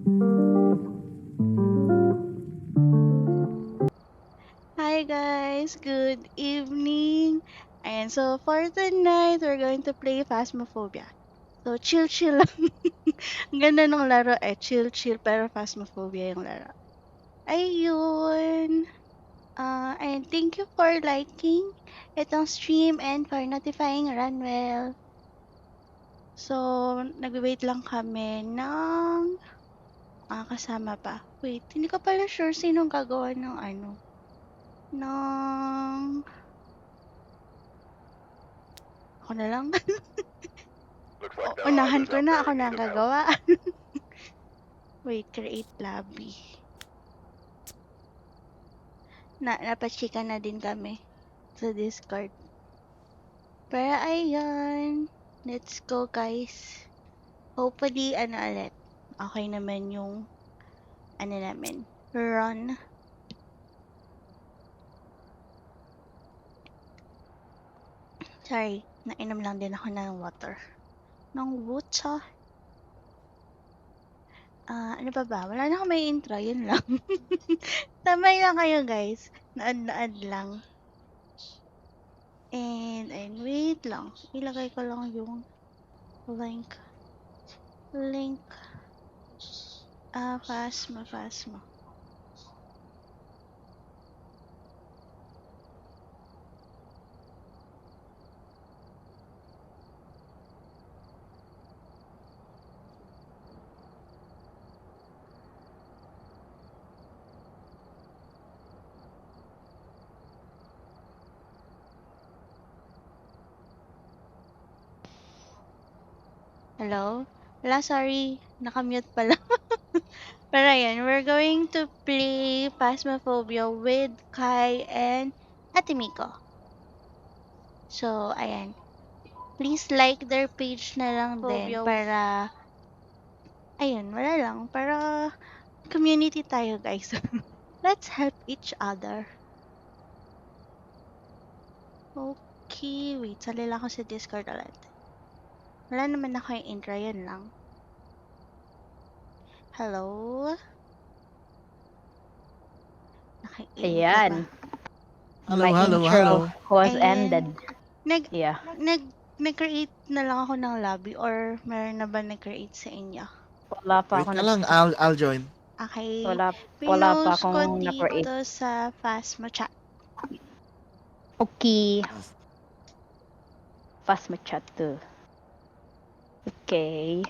Hi guys, good evening. And so for tonight, we're going to play Phasmophobia. So chill lang. Ang ganda ng laro chill pero Phasmophobia yung laro. Ayun. And thank you for liking itong stream and for notifying Ranwell. So, nagwe-wait lang kami ng kasama pa. Wait, hindi ko pala sure sinong gagawa ng ng ako na lang. Unahan ko na, ako na ang gagawa. Wait, create lobby. Napachika na din kami sa Discord. Pero ayun, let's go guys. Hopefully, ulit. Okay naman yung, namin, run. Sorry, nainom lang din ako ng water. Ng water. Ano ba? Wala na akong may intro, yun lang. Tamay lang kayo guys. Naad lang. And wait lang. Ilagay ko lang yung link. Phasma. Hello? Wala, sorry. Nakamute pala. Pero ayan, we're going to play Phasmophobia with Kai and Ate Miko. So, ayan. Please like their page na lang din para, ayun, wala lang. Para community tayo, guys. Let's help each other. Okay, wait. Sali lang ako sa Discord ulit. Wala naman ako yung intro, yun lang. Hello? Ayan. Hello, My hello, intro hello. was Ayan. ended. Yeah. Nag-create na lang ako ng lobby or meron na ba nag-create sa inyo? Wala pa Wait ako ka lang, I'll join. Okay. wala pa Pinost ko akong na-create. dito sa Phasma chat. Okay. Fast chat to. Okay.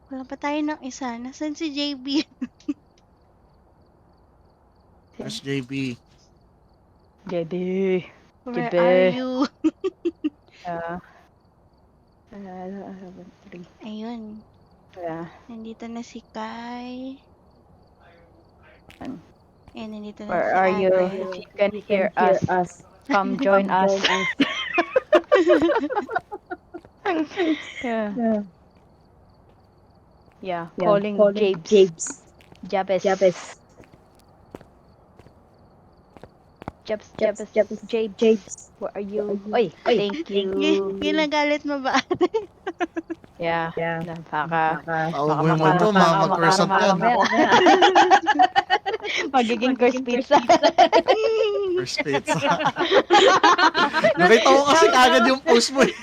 Wala pa tayo ng isa. Nasaan si JB? Where's JB? JB. Where JB. are you? Ayun. Yeah. Nandito na si Kai. And nandito na Where si are Ate. you? If you can hear us, come join us. Yeah. Calling Jabes. Jabes. Jabes. Where are you? Oy, thank you. Ginagalit mo ba, ate? Yeah. Baka Tawag mo yung multo, mag-curse up yan. Magiging curse pizza. First pizza. Nakita ko kasi kagad yung post mo eh.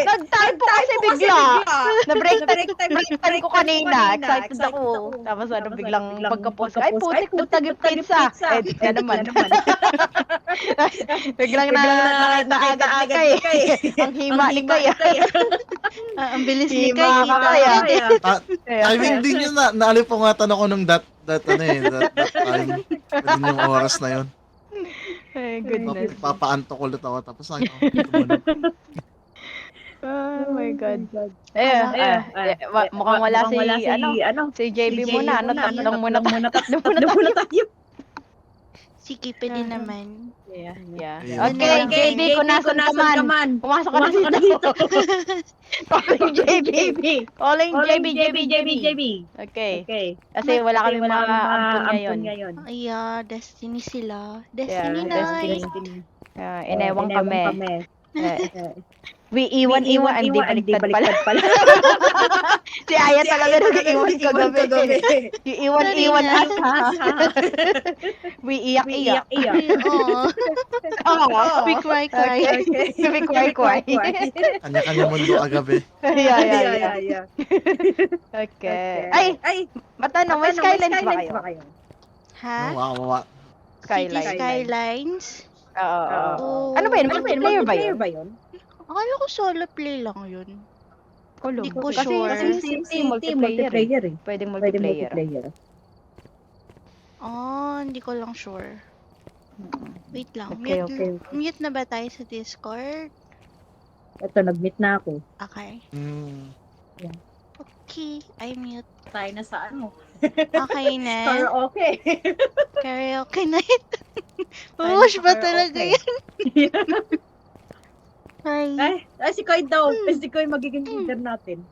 Nag-type po kasi bigla. Na-break time ko kanina. Excited ako. Tapos biglang pagka-post ko, ay putik, buntag yung pizza. Eh, yan naman. Biglang nakita agad ni Kay. Ang hima ni Kay. Ang bilis ni Hima Kai. ka Kita Kay. agad. Timing din yun na. Naalipungatan ako nung that time. Din yung oras na yun. Ay, goodness. Papaantok ulit ako. Tapos Oh my God. Mukhang wala si JB muna. Tatlong muna tayo. Si Kipe din naman. Yeah. Ayun. Okay, JB, kung nasan ka man. Pumasok ka na dito. Calling JB. Okay. Kasi wala kami mga ampun ngayon. Ay, Destiny sila. Yeah, Destiny night. Inewang kami. We iwan, hindi baliktad pala. Si Aya talaga nag-iwan kagabi. Iwan, Sorry iwan na. us, ha? We iyak. Ay, oo. Oo. We cry. We cry. Kanya-kanya mundo agabi. Yeah. Okay. Ay, matanong, may skylines ba kayo? Ha? Wow. City Skyline. Skylines? Oo. Oo. Ano ba yun? Multiplayer ba yun? Akala ko solo play lang yun. Hindi ko Kasi sure. City multiplayer eh. Pwedeng multiplayer. Hindi ko lang sure. Wait lang. Okay. Mute na ba tayo sa Discord? Ito, nag-meet na ako. Okay. Okay, I mute. Tayo na sa ano. Okay na. Karaoke. Karaoke night. Push ba talaga yan? Hi. Ay, si Koy daw. Si Koy magiging leader natin.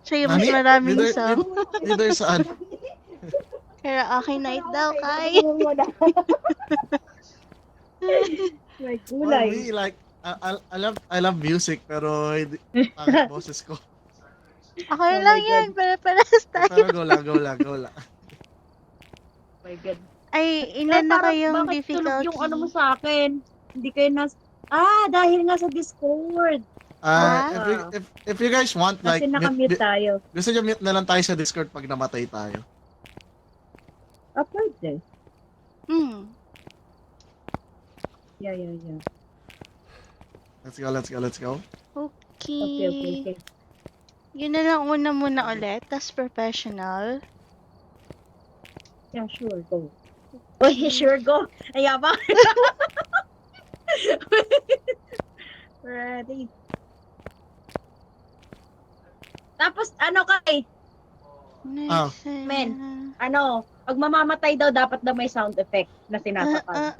Siya yung mas maraming song. Leader saan? Karaoke night daw, Kai. May For kulay. me, like, I love music, pero hindi, pangit boses ko. Ako na lang yan. Para-paras tayo. Pero go lang. Oh my God. Ay, ilan na kayong Bakit tulog difficulty? yung ano mo sa akin? Hindi kayo dahil nga sa Discord. If you guys want, like, Kasi nakamute tayo. gusto nyo mute na lang tayo sa Discord pag namatay tayo. Pwede. Yeah. Let's go. Okay. Yun na lang muna ulit. Tas professional. Yeah, sure, go. Uy, sure, go. Ayabang. Ready. Tapos, Kay? Nice. Men. Pag mamamatay daw, dapat daw may sound effect na sinasakal.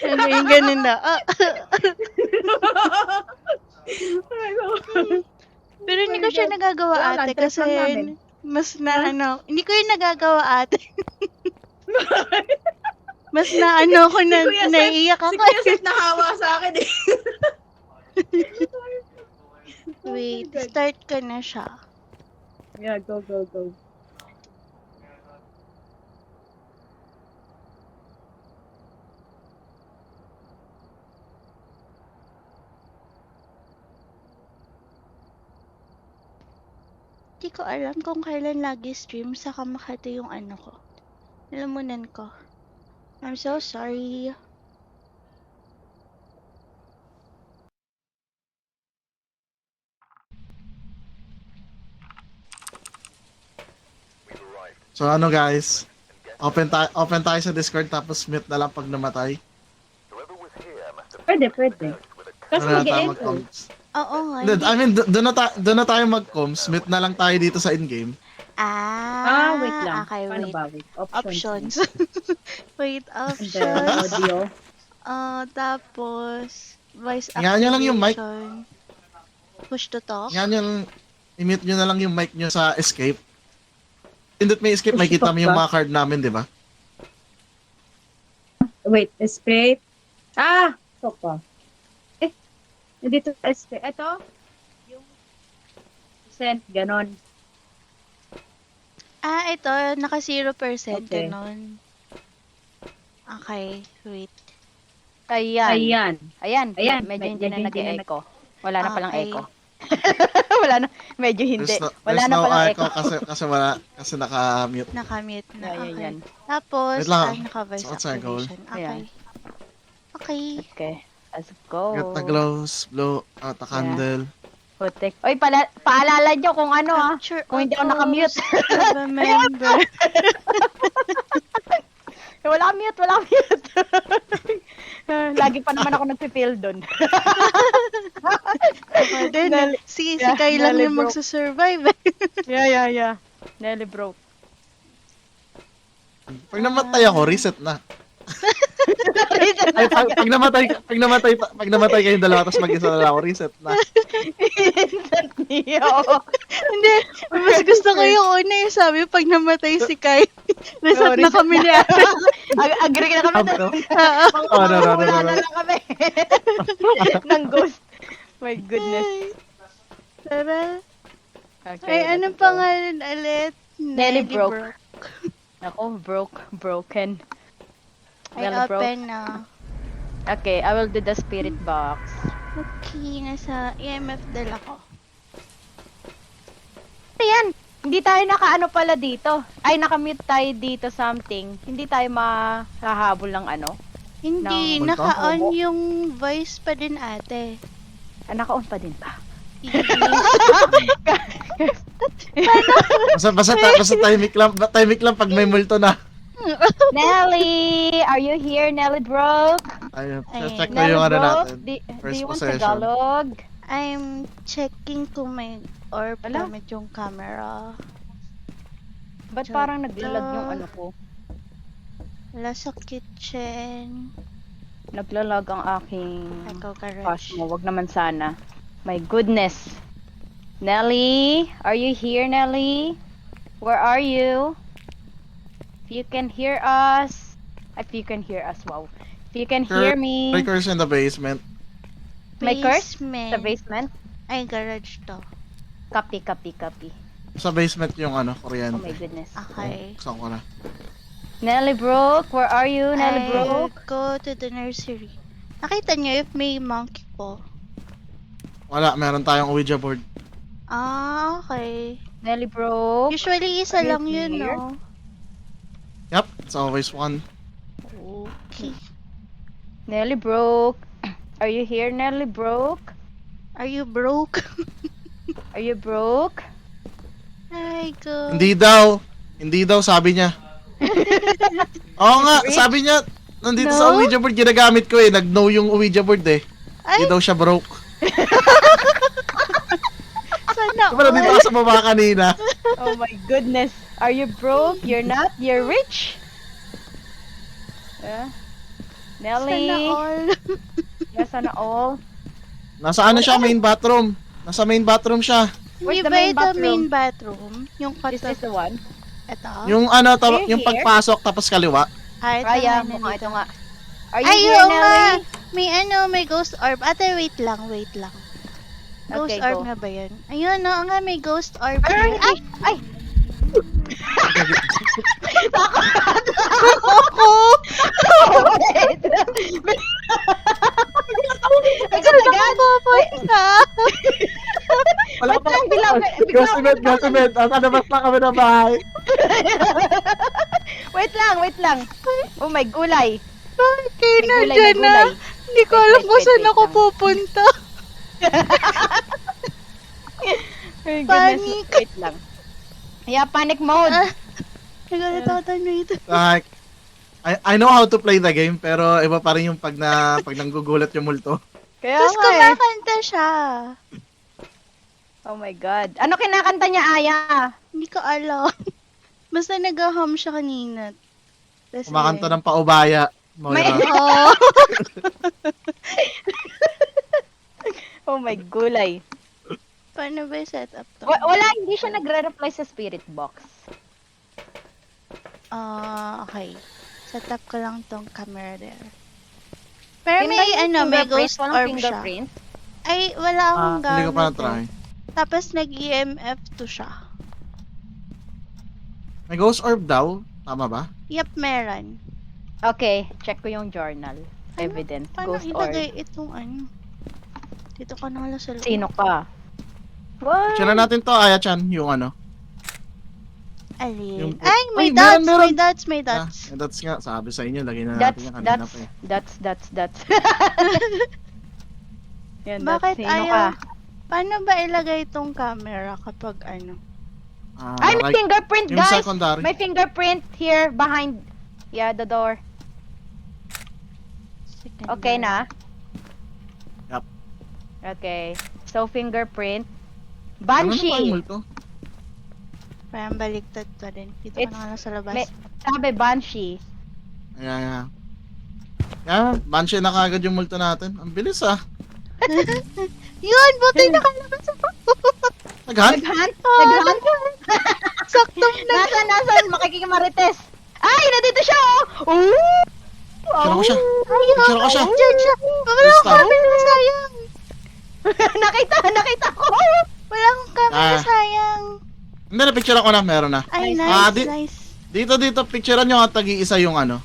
Ano yung ganun na? Pero hindi ko siya nagagawa Wala, ate trip kasi lang namin. mas na hindi ko yung nagagawa ate. Mas na ko na Kuya Seth, naiiyak ako. Si Kuya Seth nahawa sa akin eh. Wait, start ko na siya. Yeah, go. Hindi ko alam kung kailan lagi stream saka Makati yung ano ko. Nalamunan ko. I'm so sorry. So guys, open tayo sa Discord tapos mute na lang pag namatay. Pwede. Kasi Ano na tayo mag-e-echo. mag-comms? Oo nga. I mean, doon na tayo mag-comms. Mute na lang tayo dito sa in-game. Wait lang. Okay, Paano wait. ba? Wait. Options. Wait, And options. then, audio. Tapos, voice Nga nyo lang yung mic. activation. Push to talk. Yan yung, i-mute nyo na lang yung mic nyo sa escape. Pindot may escape, may kita mo yung mga card namin, di ba? Wait, escape. Ito pa. Dito escape. Ito. Yung send, ganon. Ito, naka 0%, Okay. ganon. Okay, wait. Ayan, Ayan. medyo hindi na nag-echo. Wala na palang Okay. echo. Wala na, medyo hindi. Wala There's na no palang echo echo. kasi naka-mute. Nakamute na. Ayan, Okay. yan. Tapos, Wait lang. naka-voice So, what's our goal? activation. Ayan. Okay. Okay, let's go. Get the glows, blow out the candle. Putik. Oy, paalala nyo kung ano Capture kung hindi ako all nakamute. ghosts of a member. Wala mute. Lagi pa naman ako nagpipil doon. Ako din. Si Kay lang Nelly yung broke. magsusurvive. Yeah. Nelly broke. Pag namatay ako, reset na. Ay, pag namatay kayong dalawa, tapos mag-isa na lang ako, reset na. Instant Neo. Hindi, mas gusto ko yung una yung sabi pag namatay si Kai. Reset na reset kami na. ni Ate. Agree na kami Sabi ko, Oo. oh, no, no, no, Wala no, na no. lang kami. Ng ghost. My goodness. Tara. Okay, Ay, let's anong go. pangalan ulit? Nelly broke. Ako, broken. Ay, Nelly broke. open na. Okay, I will do the spirit box. Okay, nasa EMF dala ko. Ayan, hindi tayo nakaano pala dito. Ay, nakamute tayo dito something. Hindi tayo mahahabol ng ano. Hindi, Ng multo? naka-on yung voice pa din ate. Ah, naka-on pa din ba? Basta timing lang pag may multo na. Nelly! Are you here, Nelly broke? Ayun, Ay, check ko Nelly yung ano broke? natin. Do First you want possession. Tagalog? I'm checking kung may orb Ala? gamit yung camera. Ba't Joke parang naglalag yung lang. ano ko? Wala sa kitchen. Naglalag ang aking Ikaw, gosh garage. mo. Wag naman sana. My goodness. Nelly? Are you here, Nelly? Where are you? If you can hear us. If you can hear us, wow. If you can hear me. Breakers in the basement. May curse? Basement. Sa basement? Ay, garage to. Copy. Sa basement yung ano, Oh kuryente. my goodness. Okay. Saan ko na? Nelly Brooke, where are you, Nelly I Brooke? go to the nursery. Nakita niyo if may monkey po. Wala, meron tayong Ouija board. Ah, okay. Nelly Brooke. Usually, isa Are you lang yun, here? no? Yep, it's always one. Okay. Nelly Brooke. Are you here, Nelly Brooke? Are you broke? Are you broke? Ay, go. Hindi daw, sabi niya. Oo nga, Rich? sabi niya, nandito No? sa Ouija board, ginagamit ko eh. Nag-no yung Ouija board eh. Ay, Hindi daw siya broke. sana Diba nandito all. ka sa baba kanina? Oh my goodness. Are you broke? You're not? You're rich? Yeah. Nelly. Sana all. Yeah, sana all. Nasa ano siya, main bathroom. Nasa main bathroom siya. Where's Hindi the ba main ito bathroom? main bathroom? Yung This is katab... the one. Ito? Yung ano, Are you yung here? pagpasok tapos kaliwa. Ah, ito Ah, yeah. nga, Mukha nandito. ito nga. Are you Ay, here, oo nga. Nelly? May ghost orb. Ate, wait lang. Ghost Okay, orb go. nga ba yun? Ayun, oo nga, may ghost orb. Ay, here. ay! Ako! Agad-agad! Pupunta! Wala Wait lang, bilang. Gosimed. Asa nabas na kami na bahay. Wait lang. Oh my gulay. Bakit kayo May gulay, nandyan may na? gulay. Hindi ko Wait, alam wait, kung wait, saan wait ako lang. pupunta. My Panic. goodness. Wait lang. Yeah, panic mode. Ah, Nagalit ako dito. Like, I know how to play the game, pero iba pa rin yung pag nanggugulat yung multo. Kaya Tapos nga eh. kumakanta siya. Oh my God. Ano kinakanta niya, Aya? Hindi ko alam. Basta nag-hum siya kanina. Tas Kumakanta ayun. ng paubaya. Moira. Oo. Oh my gulay. Paano ba yung setup to? Wala, hindi siya nagre-reply sa spirit box. Okay. Setup ko lang tong camera there. Pero Yun may ba yung may fingerprint? ghost Walang orb siya. fingerprint? Ay, wala akong gamit. Hindi ko pa eh. na-try. Tapos nag-EMF to siya. May ghost orb daw. Tama ba? Yep, meron. Okay, check ko yung journal. Evidence. Paano Ghost orb. ilagay itong ano? Dito ka na lang sa loob. Sino ka? What? Share natin to, Aya-chan, yung ano. Alin? Yung- Ay, may Ay, dots, meron. may dots, may Ah, dots. that's nga, sabi sa inyo, lagay na natin yan kanina pa eh. That's. Yan, Bakit that's. Sino ayaw? ka? Paano ba ilagay itong camera kapag ano? Ay, may Right, fingerprint, yung guys! secondary. May fingerprint here behind, yeah, the door. Okay na? Yup. Okay. So, fingerprint. Ano na ba yung Banshee! multo? Parang baliktad pa din. Dito ka It's- na lang sa labas. may- Sabi, Banshee. Ayan. Yan, banshee na kagad yung multo natin. Ang bilis ah. Yun, buti nakalabas ako. Naghan? Naghunt? Saktong na. Nasaan? Makikimarites. Ay, nandito siya, oh! Picture ko siya. Ayun, Picture ko siya. Diyan siya. Wala Please akong stop. camera, sayang. Nakita ko. Wala akong camera, Ah. sayang. Hindi, na-picture ako na. Meron na. Ay, Ah, nice, di- nice. Dito, picturean nyo at tag-iisa yung ano.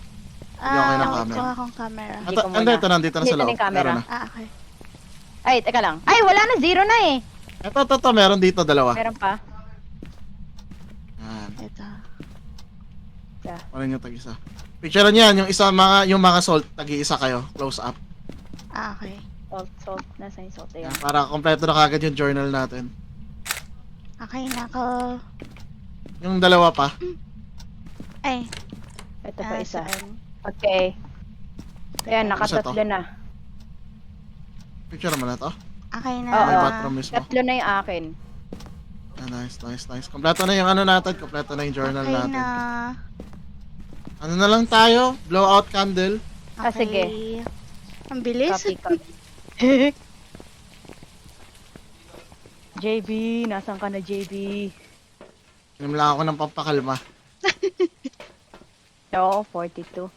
Hindi ako ng camera. Kuha akong camera. Hindi ko muna. Ito, nandito na sa Dito na loob. yung camera. Meron na. Okay. Ay, teka lang. Ay, wala na. 0 na eh. Ito, meron dito, dalawa. Meron pa. Yan. Ito. Ano yung tag-isa? Picturean nyo yan, yung mga salt, tag-iisa kayo. Close up. Okay. Salt. Nasaan yung salt? Ayan. Yan, para kompleto na kagad yung journal natin. Okay na ako. Yung dalawa pa. Ay. Ito pa isa. Saan? Okay. Ayan, Isa nakatatlo to. na. Picture mo na to. Okay na. Oo. May bathroom mismo. Tatlo na yung akin. Ah, nice. Kompleto na yung ano natin. Kompleto na yung journal Okay natin. na. Ano na lang tayo? Blow out candle. Ah, sige. Ang bilis. Copy. JB, nasan ka na, JB? Inom lang ako ng pampakalma. Oo, 42.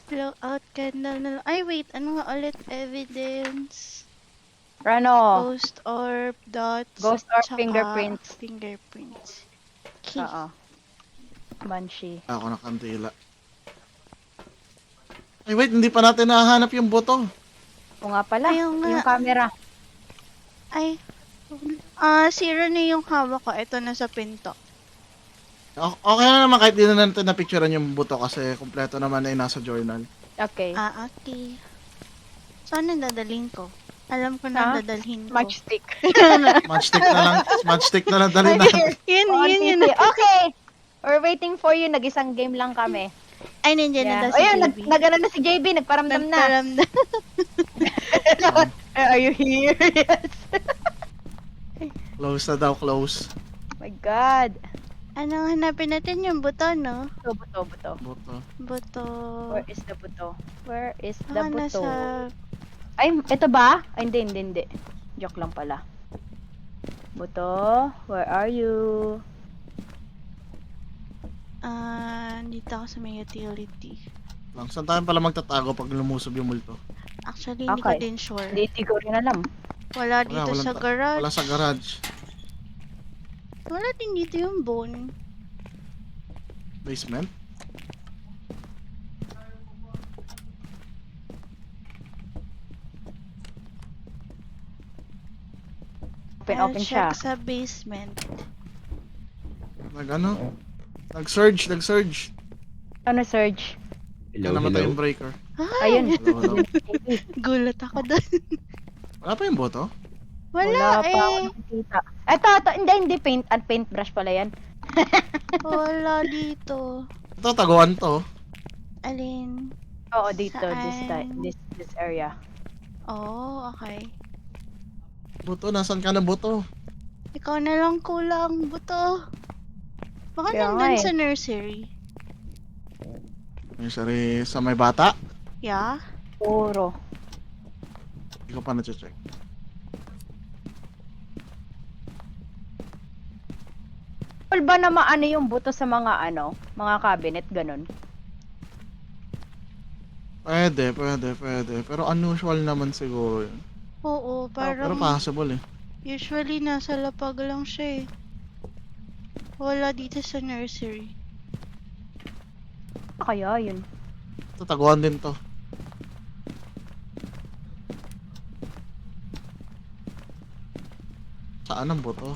Blow out candle na lang. Ay, wait. Ano nga ulit? Evidence. Rano? Ghost orb. Dots. Ghost orb, tsaka fingerprints. Fingerprints. Key. Oo. Banshee. Ako na kandila. Ay wait, hindi pa natin nahanap yung boto. O nga pala, Ayun nga. yung camera. Ay. Zero na yung hawak ko. Ito na sa pinto. Okay na naman kahit di na natin na-picturean yung boto kasi kompleto naman ay nasa journal. Okay. Okay. Saan ang dadalhin ko? Alam ko na Ah? dadalhin ko. Matchstick. Matchstick na lang dali natin. Yun. Okay. We're waiting for you. Nag-isang game lang kami. Ay, nandiyan na daw si Ayun, JB. nag-ano na si JB. Nagparamdam na. Nagparamdam. Are you here? Yes. Close na daw, close. My God. Anong hanapin natin yung buto, no? Buto. Boto. Buto. Where is the buto? Where is the Ah, buto? nasa... Ay, ito ba? Ay, hindi. Joke lang pala. Buto, where are you? Dito ako sa may utility. Lang, saan tayo pala magtatago pag lumusob yung multo? Actually, hindi ko Okay. din sure. Hindi ko rin alam. Wala dito walang sa ta- garage. Wala sa garage. Wala din dito yung bone. Basement? Open siya. Check sa basement. Nag-surge. Ano, Surge? Yan namatay yung breaker. Ayun. Hello. Gulat ako doon. Wala pa yung boto? Wala, pa ako eh. nakikita. Ito, hindi paint. Paintbrush pala yan. Wala dito. Ito, taguan to. Alin? Oo, dito. Saan? This area. Oh, okay. Boto, nasan ka na boto? Ikaw na lang kulang, buto. Baka Kaya nga nandun eh. sa nursery. Nursery sa may bata? Yeah? Puro. Hindi ko pa na-check. Possible ba na maano yung buto sa mga mga cabinet, ganun? Pwede. Pero unusual naman siguro yun. Oo, Pero parang possible eh. usually nasa lapag lang siya eh. Wala dito sa nursery. Kaya yun. Ito, taguan din to. Saan ang boto?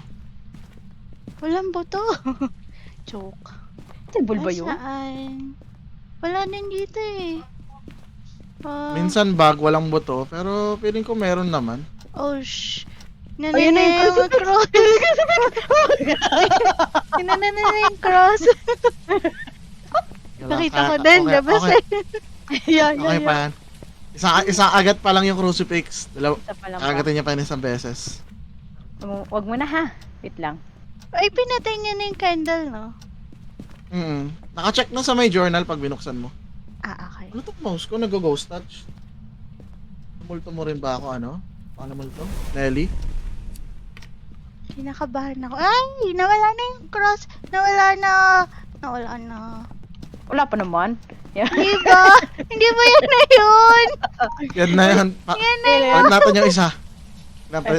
Walang buto. Joke. Possible ba yun? Saan? Wala din dito eh. Minsan bag, walang boto. Pero feeling ko meron naman. Oh, shh. Ayun na yung cross. Tinanay na yung cross. Nakita ko din, labas Okay, Yan, okay pa yan. Isang agat pa lang yung crucifix. Isa pa lang ba? Kagatin niya pa yun isang beses. Wag mo na ha. Wait lang. Ay, pinatay niya na yung candle, no? Naka-check na sa may journal pag binuksan mo. Okay. Ano to mouse ko? Nag-ghost touch. Multo mo rin ba ako, ano? Paano multo? Nelly? Kinakabahan ako. Ay! Nawala na yung cross. Nawala na. Nawala na. Wala pa naman. Yeah. Di ba? Hindi ba yan na yun? Yan na yan. Yan na yun. Palit natin yung isa.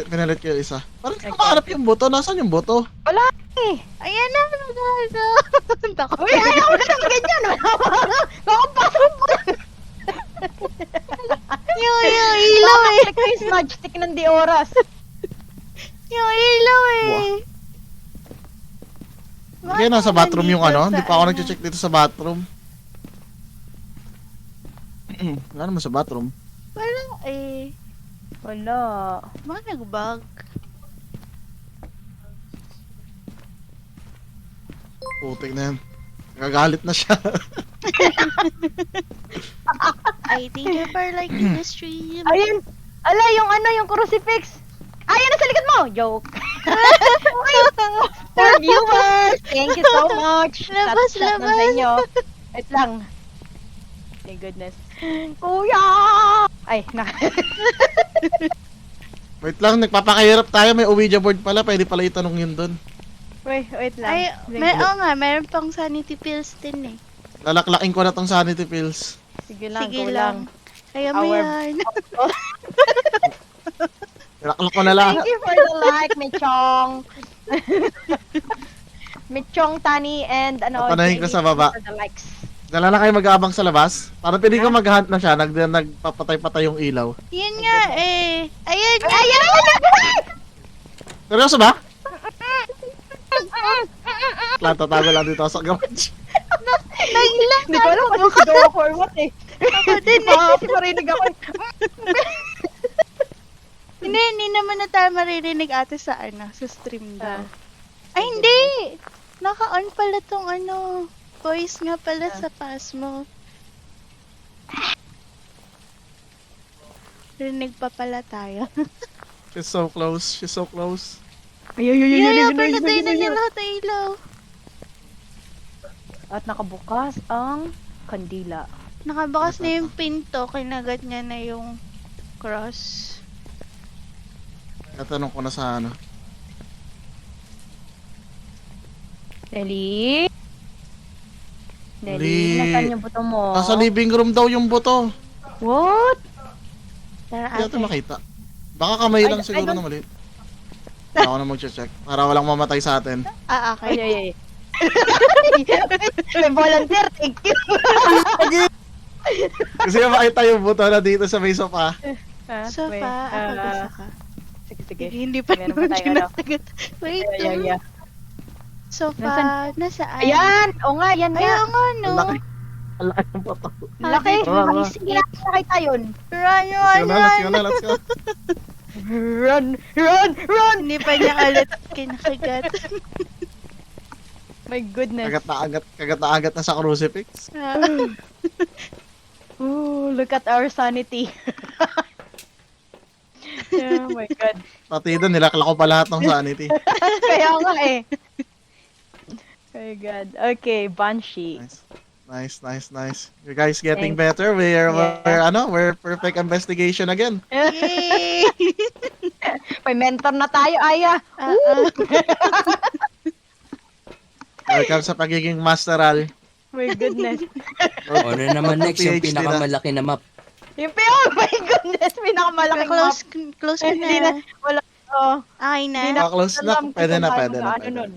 Pinalit ko yung isa. Parang Okay. nakahanap yung boto. Nasaan yung boto? Wala eh. Ayan na. Nawala na. Takot. Uy, ayaw ko na ganyan. Nakapasok mo. Yung ilaw eh. Click ko yung smudge stick ng di oras. Yung ilaw eh. Kaya nasa bathroom yung ano. Hindi pa ako Ano? nag-check dito sa bathroom. Wala naman sa bathroom. Wala eh. Wala. Baka nag-bug. Putik na yan. Nagagalit na siya. I thank you for liking the stream. Ayun. Ala, yung ano, yung crucifix. Ayun, nasa likod mo. Joke. For viewers, thank you so much. Labas, Shout out labas. sa inyo. Wait lang. My goodness. Kuya! Ay, Wait lang, nagpapakahirap tayo. May Ouija board pala. Pwede pala itanong yun dun. wait lang. Ay, nga, meron pang sanity pills din eh. Lalaklakin ko na tong sanity pills. Sige lang, Sige go lang. Kaya mo Our- yan. Lalaklak ko na lang. Thank you for the like, Michong. Michong, Tani, and ano, Papanahin ko JD, sa baba. for the likes. Dala na kayo mag-aabang sa labas. Parang pwede ko mag-hunt na siya. Nagpapatay-patay yung ilaw. Yun nga eh. Ayan nga. Ayan! Seryoso ba? Tatago lang dito sa garage. Naglang. Hindi ko alam kasi sigaw ako or what eh. Ako din eh. Kasi marinig ako. Hindi naman na tayo maririnig ate sa sa stream daw. Ay, hindi! Naka-on pala tong voice nga pala sa Pasmo. Rinig pa pala tayo. She's so close. She's so close. Yeah, pinatay na niya lahat ng ilaw. At nakabukas ang kandila. Nakabakas na yung pinto, kinagat niya na yung cross. Natanong ko na sa ano. Nelly? Nelly. Nasaan yung buto mo? Nasa living room daw yung boto. What? Tara Hindi natin ate. makita. Baka kamay lang I siguro don't- na maliit. Ako na mag-check. Para walang mamatay sa atin. Ah, okay. Ay. May volunteer, thank you. Kasi makita yung boto na dito sa may sofa. Sofa, ako gusto ka. Sige, sige. Hindi pa Meron naman pa tayong ano. kinasagot. Wait Yeah. lang. Sofa, nasaan? Ayan! O nga, yan nga. Ayaw nga, no? Ang laki. Ang laki ng boto. Laki. Tara, tara. Sige, nakita yun. Run, Let's go na, let's go run, na, let's go. Run! Hindi pa niya alat kinakagat. My goodness. Kagat na agat na sa crucifix. Ooh, look at our sanity. Oh my god. Pati doon, nilakla ko pa lahat ng sanity. Kaya nga eh. Oh my god. Okay, Banshee. Nice. You guys getting Thanks. better. Yeah. We're perfect investigation again. Yay! May mentor na tayo, Aya. Welcome sa pagiging masteral. My goodness. O, ano naman next, yung PhD na. pinakamalaki na map. Yung oh my goodness, pinakamalaking map. Close ka Hindi na. Wala. Oh, Okay na. Hindi na- Close na. alam ko Pwede kung na, paano pwede na. ano Pwede. nun.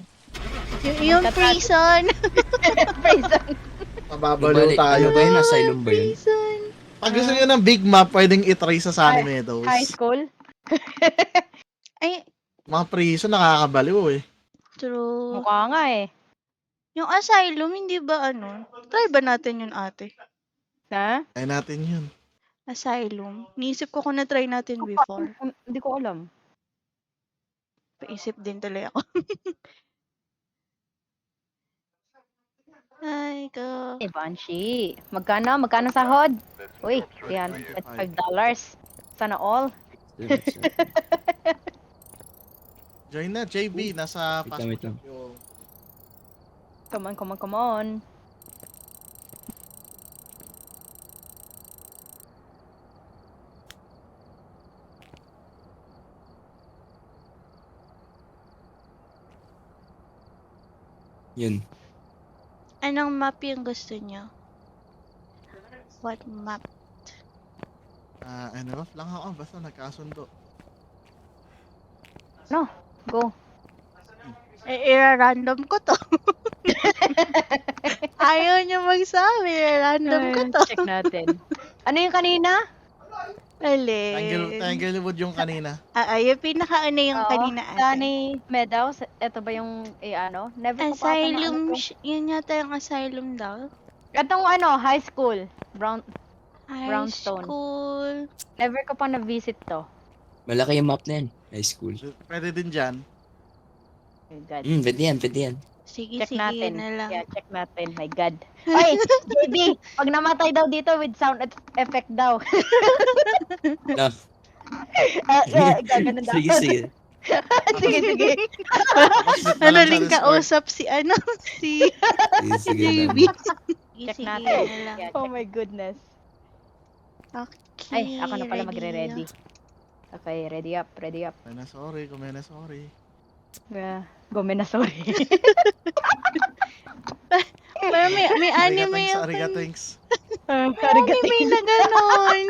Yung prison. Prison. Mababalo Bali, tayo. ano ba yun? Asylum ba yun? Prison. Pag gusto nyo ng big map, pwedeng itry sa Sunny Meadows. High school. Ay, Mga prison, nakakabaliw eh. true. Mukha nga eh. Yung asylum, hindi ba Try ba natin yun ate? Ha? Try natin yun. Asylum. Niisip ko kung na-try natin before. Hindi ko alam. Paisip din tuloy ako. Ay, ko. Eh, Banshee. Magkano sahod? Uy, $305. Sana all. Join na, JB. Nasa Wait lang, wait lang. Yung- Come on. Yun. Anong map yung gusto nyo? What map? Ano, lang ako, basta nagkasundo. No, go. Ira-random ko to. Ayaw nyo magsabi, ira-random ko to. Check natin. Ano yung kanina? Alin? Tanglewood yung kanina. Yung pinakauna yung Oo, kanina ate. Sunny Meadows. Ito ba yung, ano? Never ko pa ata na ano Asylum, to. yun yata yung asylum daw. Itong ano, high school. High Brownstone. school. Never ko pa na-visit to. Malaki yung map na yan. High school. Pwede din dyan. My God. Pwede yan, pwede yan. Sige, Check sige natin. na lang. Yeah, check natin. My God. Ay, JB, pag namatay daw dito with sound effect daw. No. Gaganon daw. Sige, sige. sige, sige. Madaling kausap si ano, si Sige, sige JB. lang. Check Sige natin. na lang. Yeah, oh my goodness. Okay, Ay, ako na pala ready. magre-ready. Okay, ready up, ready up. Kumena sorry. Gome na, sorry. Pero may anime yung Arigatings. anime na ganon.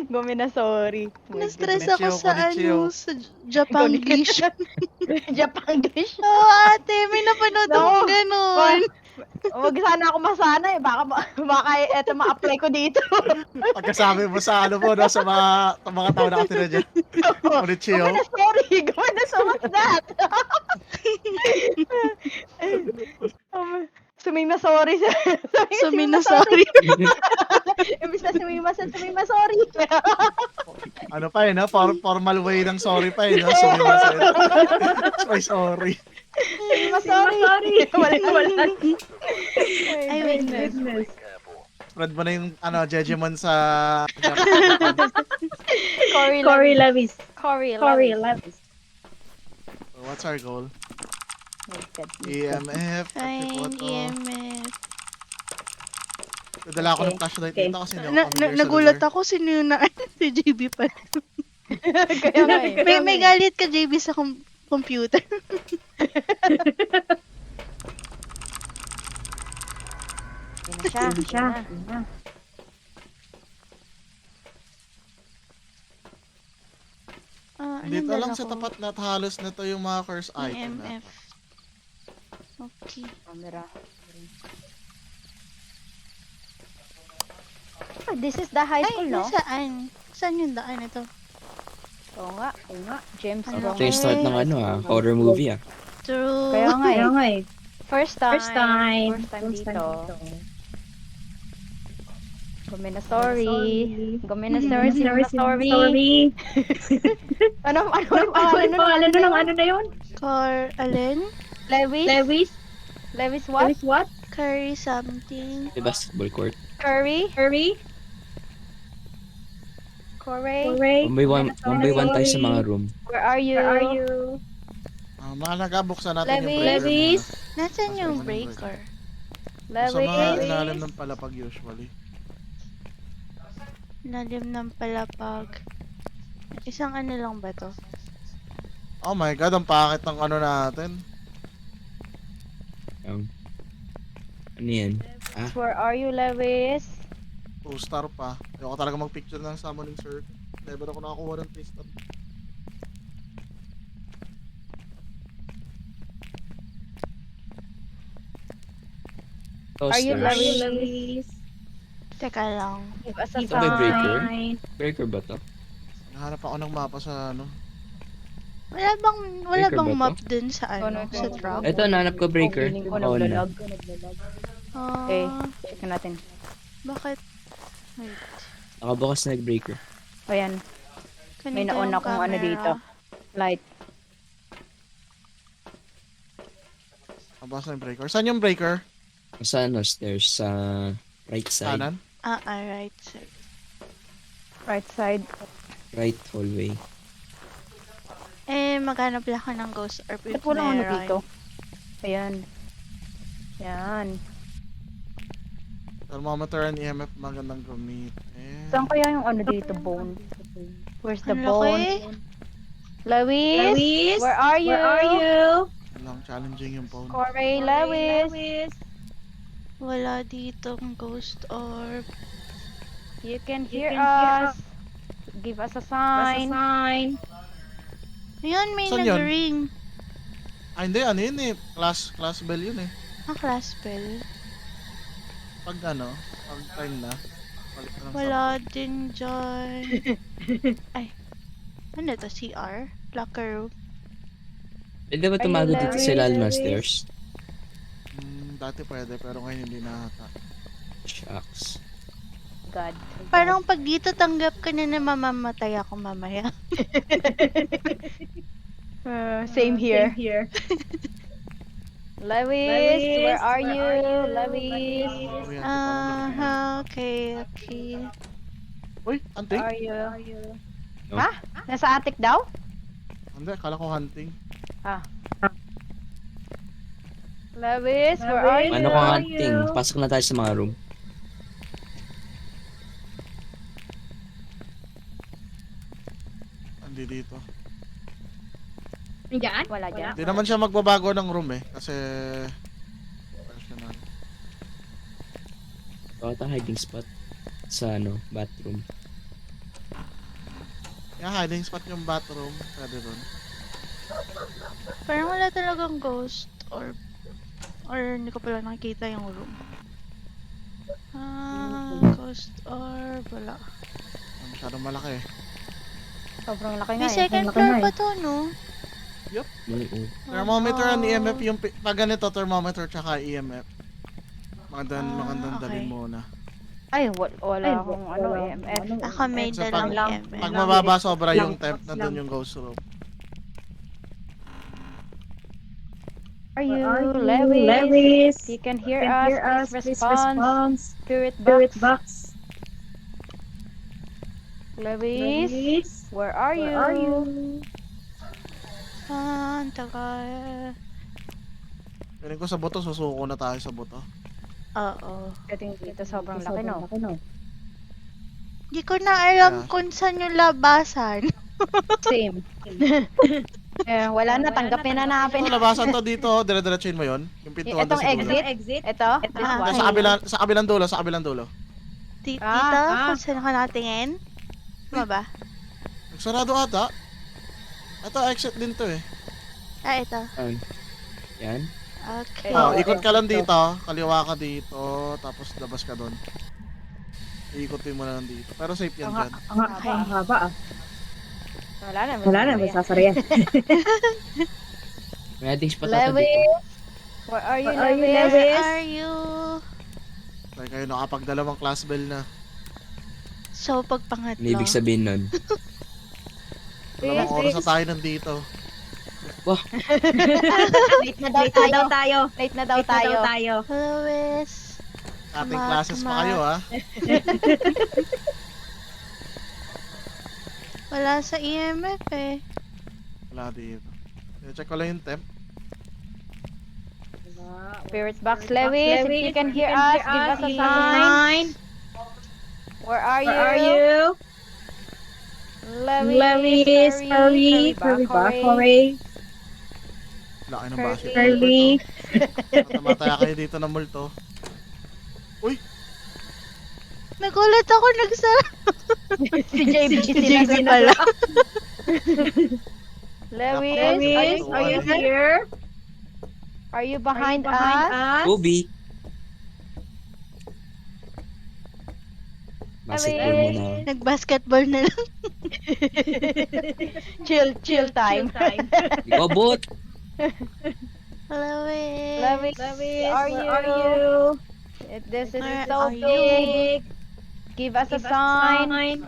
Gome na, sorry. Oh my Na-stress Konnichiwa, ako sa konnichiwa. ano, sa Japanglish. goodness. Japanglish. Oo, ate, may napanood No. akong ganon. Huwag sana ako masana eh. Baka eto ma-apply ko dito. Pagkasabi mo sa ano mo, no, sa mga tao na katira dyan. Konnichiwa. Gome na, sorry. Gome na, so what's that? Suming na sorry. Sumi na sorry. Imbis na sumima sorry. Ano pa no? Formal way ng sorry pa no? Sorry. Sorry. Sumima sorry. Wala. Ay, wait. Goodness. Spread mo na yung Jejemon sa Cory Levis. Cory Levis. So, what's our goal? My God. EMF, Fine, photo. EMF. Nadala ako ng Okay. flashlight Okay. dito kasi hindi ako familiar sa Nagulat lugar. ako, sino yun na si JB pa. Kaya nga eh. May galit ka JB sa computer. Yun na siya. Yun siya. Yun na. Dito lang sa tapat lahat halos na to yung mga curse item na. EMF. Okay. Camera. This is the high Ay, school, no? nasaan? Saan yung daan ito? Oo nga. James Ano? Bond. Ito yung start ng horror movie True. Kaya nga eh. Kaya nga eh. First time. First time. First time dito. Gome na sorry. Gome na sorry. Sorry. Ano yung pangalan nun? Ano na yun? Alin? Lewis? Levis What? what? Curry something. The basketball court. Curry? Hurry. Corey? Hooray. One by one tayo sa mga room. Where are you? Where are you? Mga nagabuksan natin yung Levis. breaker Levis. Nasaan Nasa yung ibang breaker? muna. Sa mga Lewis? ilalim ng palapag usually. Lalim ng palapag. Isang ano lang ba to? Oh my god, ang pangit ng ano natin. Ano yan? Where are you, Lewis? 2-star pa. Ayoko talaga mag-picture ng summoning circle. Never ako nakakuha ng 3-star. Are you Toasters. Levis. Teka lang. Give us a Ito ba yung breaker? Fine. Breaker ba to? Nahanap ako ng mapa sa ano. Wala Breaker bang ba to? map dun sa ano? Ano, Sa truck? Ito, nanap ko breaker. Feeling ko Oo na. naglalag. Ah, Okay, check natin. bakit? Wait. Nakabukas na breaker. Ayan, may Ganito nauna yung kong ano camera. dito. Light. Abas na yung breaker. Saan yung breaker? Sa stairs, sa right side. Kanan? Alright. Right side. Right hallway. Maghanap lang ako ng ghost orb if Ba't walang ano meron. dito? Ayan. Ayan. Thermometer and EMF magandang gamitin. Saan kaya yung ano dito, bone? Where's the Ang bone? laki. Lewis? Lewis. Where are you? Where are you? Lang. challenging yung phone. Corey Lewis. Wala ditong ghost orb. You can hear us. Give us a sign. Ayun, may Saan yun? nag-ring. Hindi, ano yun eh. Class bell yun eh. Ang class spell. Pag time na. Balik ka ng Wala din dyan. Ay. Ano to? CR? Locker room? Pwede ba Are you tumago dito sa Larry? ilalim ng stairs? Dati pwede, pero ngayon hindi na ata. Shucks. God. Parang pag dito tanggap ka na mamamatay ako mamaya. Same here. Lewis, where are you? Lewis, Oriente pala. Okay. Uy, anting? are you? No? Ha? Nasa attic daw? Hindi, kala ko hunting. Lewis, where are you? Paano ko hunting? Pasok na tayo sa mga room. Hindi dito. Diyan? Wala dyan. Hindi naman siya magbabago ng room eh. Kasi... personal. Baka tayo hiding spot sa bathroom. Yung hiding spot yung bathroom. Pwede ron. Parang wala talagang ghost orb. Or hindi ko pala nakikita yung room. Ghost orb. Wala. Masyadong malaki eh. Sobrang laki nga May eh. second floor pa to, no? Oo. Thermometer and Oh. EMF yung pag ganito thermometer tsaka EMF. Magandang okay. dalhin muna. Ay, wala akong EMF. Ako may So, dalang lang. EMF. Pag mababa sobra yung temp, nandun yung ghost room. Are you Lewis? You can hear us. Please respond. Spirit box. Lewis, where are you? Ang tagal. Piling ko sa buto, susuko na tayo sa buto. Oo. Dito sobrang laki, no? Di ko na alam Yeah. kung saan yung labasan. Same. Wala na, tanggapin na natin. Ito, labasan to dito, dire-diretsuin mo yon. Yung pintuan doon Itong sa dulo. exit? Ito? Sa kabilang dulo. Dito, Ah. kung saan ka natingin. Tama ba? Nagsarado ata. Ito, exit din to eh. Ito. Yan. Okay. Ikot ka lang dito, kaliwa ka dito, tapos labas ka doon. Iikotin mo na lang dito. Pero safe yan dyan. Ang haba ah. Wala na, masasara yan. May hiding spot ata Lewis, dito. where are you, Where Lewis? are you? Kaya kayo nakapagdalawang class bell na. So, pag pangatlo. Ano ibig sabihin nun? Dalawang oras na tayo nandito. Late na daw tayo. Lewis. Ating Come on, classes come pa kayo ha. Wala sa EMF eh. Wala dito. Check ko lang yung temp. Spirit box, Lewis, if you can hear us, give us a sign. Where are you? Lewis, hurry back, Corey. Laki ng basket. Hurry. Matamataya kayo dito ng multo. Uy! Nagulat ako, nagsara. Si JB pala. Lewis, are you here? Are you behind us? Kobe! Basketball muna ako. Nag-basketball na lang. Chill time. Di ko abot! Lewis. Are you? This is Where so are you? big. Give us a sign.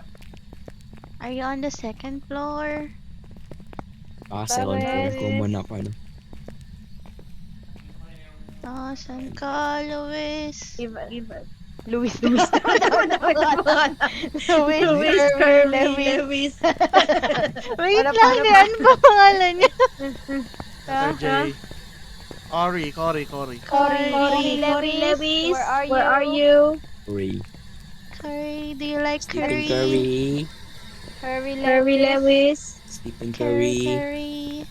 Are you on the second floor? Baka second floor ko muna ako. Saan ka, Lewis? Lewis. Lewis, Lewis. Wait Wala lang, pa. ano ba pangalan niya? Letter J. Cory. Lewis, where are you? Curry. Curry, do you like Stephen curry? Curry. Lewis. Stephen Curry, Curry. curry.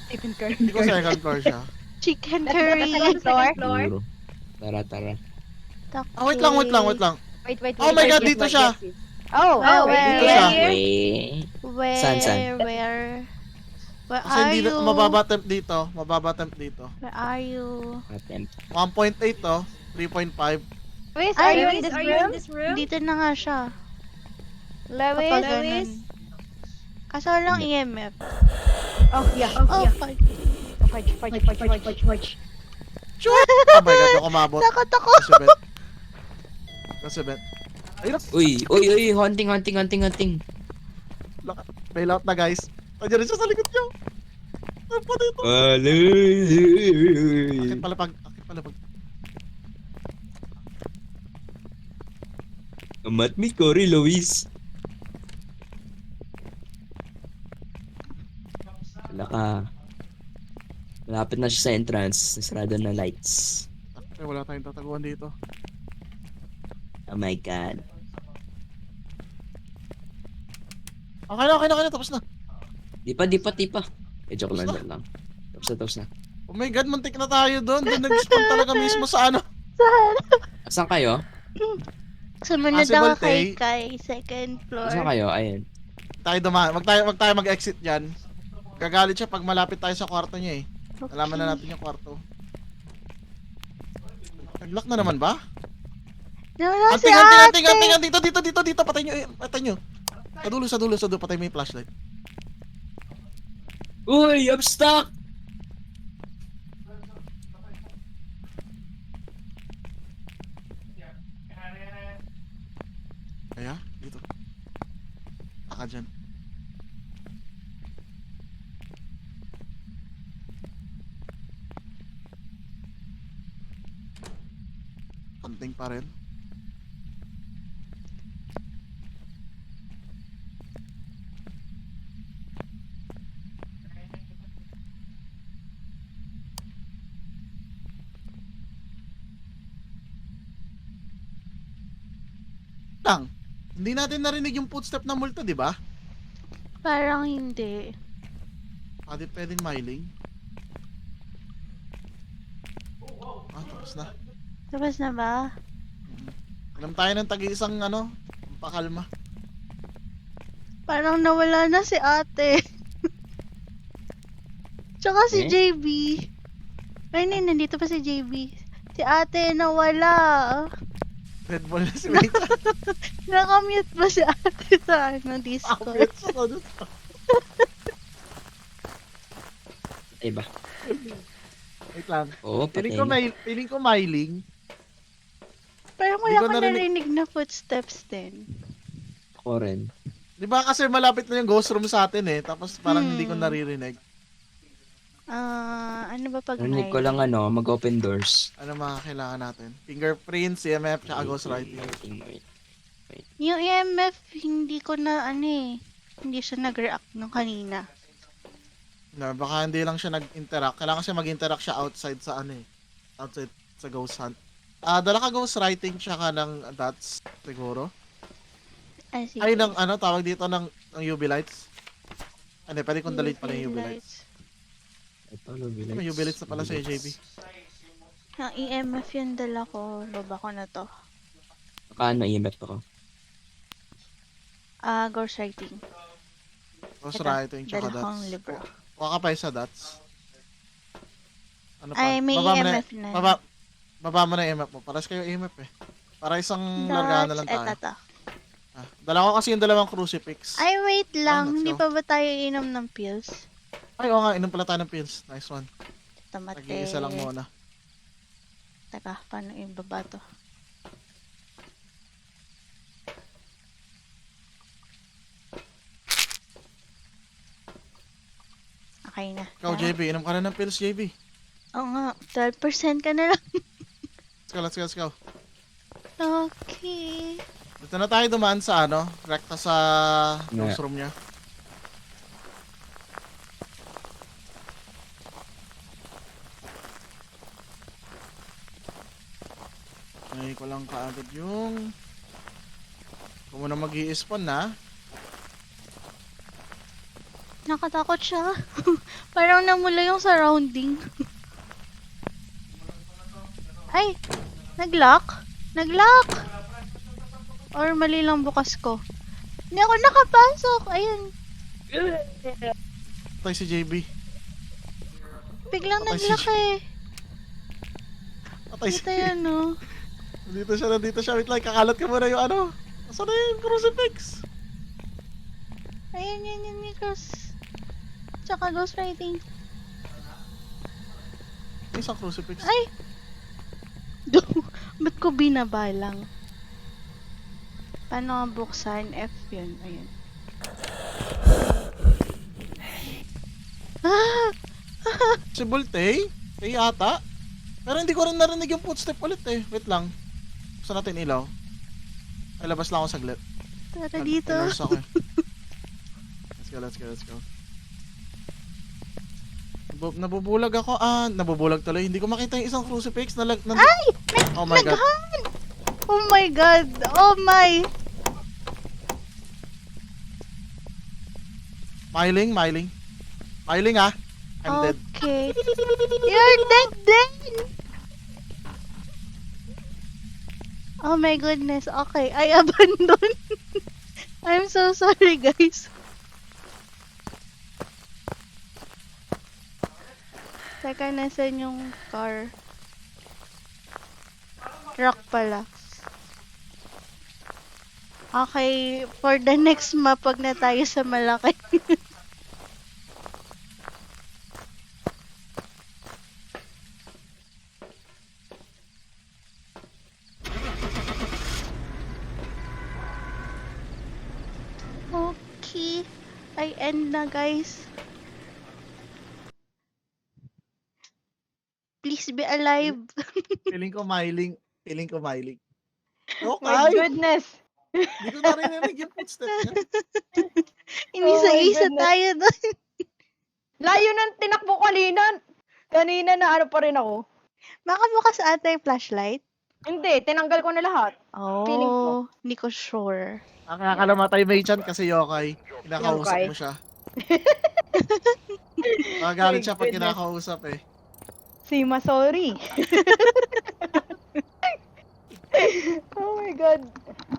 Stephen Curry. Hindi ko second floor siya. Chicken Let's go to curry. second floor. Siguro. Tara, tara. Wait lang, wait lang, wait lang. Wait. Oh my God, wait. dito siya. Oh, Oh, Dito where? siya. Wait. Saan? Where Kasi are hindi you? mababa temp dito. Mababa temp dito. Where are you? Attempt. 1.8 to. 3.5. Luis, Ay, are you in Lewis, this are you in room? this room? Dito na nga siya. Lewis? Kapag Lewis? ganun. Kaso walang EMF. Oh, yeah. Oh, fuck. Fudge. Shoot! Oh my God, ako mabot. Takot ako. Kasi bet. Kasi bet. Ayun, Uy, hunting. bail out na guys. Nandiyan rin siya sa likod niyo. Ano pa dito? Akit palapag. Amat mi Cory Luis. Wala ka. Malapit na siya sa entrance. Nasarado na lights. Ay, wala tayong tataguan dito. Oh my God. Okay na. Tapos na. Di pa. Eh, joke lang. Tapos na. Oh my God, muntik na tayo doon. Doon nag-spawn talaga mismo sa ano. Asan kayo? Sumunod Possible, ako kay Tay. Kai, second floor. Asan kayo? Ayun. Wag tayo mag-exit diyan. Gagalit siya pag malapit tayo sa kwarto niya eh. Nalaman na natin yung kwarto. Nag-lock na naman ba? Nawala si Anting, ate. dito, patay nyo. Sa dulo, patay mo yung flashlight. Uy, I'm stuck! Kaya, dito. Taka dyan. Konting pa rin. Lang. Hindi natin narinig yung footstep ng multo, di ba? Parang hindi. Di pwedeng miling. Tapos na. Tapos na ba? Alam tayo ng tagi-isang pakalma. Parang nawala na si ate. Tsaka si Eh? JB. Ay, nandito pa si JB. Si ate nawala. Red Bull na si Wait. Nakamute ba si ate sa Discord? Akit sa ko dun. Ay ba? Wait lang. Oo, patay na. Feeling ko miling. Parang Hindi wala ko ko narinig. narinig na footsteps din. Ako rin. Di ba kasi malapit na yung ghost room sa atin eh. Tapos parang hindi ko naririnig. Ano ba pag Narinig ko lang mag-open doors. Ano mga kailangan natin? Fingerprint, CMF, tsaka ghostwriting. Wait. Yung EMF, hindi ko na hindi siya nag-react nung kanina. No, baka hindi lang siya nag-interact. Kailangan siya mag-interact siya outside sa outside sa ghost hunt. Dala ka ghostwriting tsaka ng dots siguro. Ay, sige. Ay, tawag dito ng UV lights. Hindi, pwede kong delete pala yung UV lights. Ito, Lobby Lights. May UV lights na pala sa JB. Ang EMF yung dala ko. Baba ko na to. Paano EMF ako? Ghostwriting. Ghostwriting tsaka Dala kong dots. libro. Kuha ka pa yung sa dots. Ano pa? Ay, may Baba mo EMF na. Baba mo na yung EMF mo. Paras kayo EMF eh. Para isang largahan na lang tayo. Eto. Dala ko kasi yung dalawang crucifix. Ay, wait lang. let's Hindi go. pa ba tayo inom ng pills? Ay, oo nga. Inom pala tayo ng pills. Nice one. Tamate. Nag-iisa lang muna. Teka, paano ibaba to? Okay na. Ikaw, JB. Inom ka na ng pills, JB. Oo nga. 12% ka na lang. Let's go. Okay. Dito na tayo dumaan sa rekta sa ghost room niya. Ay, ko lang kaagad yung... Kung muna mag-i-spawn na. Nakatakot siya. Parang namula yung surrounding. Ay! Nag-lock? Nag-lock! Or mali lang bukas ko? Hindi ako nakapasok! Ayun. Patay si JB. Biglang Patay si nag-lock eh. Patay si... Dito yan, no? Nandito siya. Wait lang, kakalat ka muna yung ano. Saan na yung crucifix? Ayun, yun, Nikos. Tsaka ghostwriting. May isang crucifix. Ay! Ba't ko binabalang? Paano nga buksan? F yun. Ayun. Ah! Si Voltay? Tay ata? Pero hindi ko rin narinig yung footstep ulit eh. Wait lang. Buksan natin ilaw. Ay, labas lang ako saglit. Tara dito. Nag-nurse ako eh. Let's go. Nabubulag ako. Nabubulag tuloy. Hindi ko makita yung isang crucifix. Ay! Oh my god. Naghan! Oh my god! Oh my! Myling ah. I'm dead. Okay. You're dead then! Oh my goodness. Okay. I abandon. I'm so sorry, guys. Teka, nasan yung car? Truck pala. Okay, for the next map, pag na tayo sa malaki. Okay. I end na, guys. Please be alive. Feeling ko Myling. My Okay. goodness. Hindi ko narinig yung footstep niya. Inisa-isa goodness. tayo doon. Layo ng tinakbo kanina. Kanina na ano pa rin ako. Baka bukas ata yung flashlight. Hindi, tinanggal ko na lahat. Feeling ko. Oh, hindi ko sure. Ang nakakalamatay may chan kasi yokai. Kinakausap Yokai. mo siya. Magagalit siya pag Goodness. kinakausap eh. Sima, sorry. Oh my god.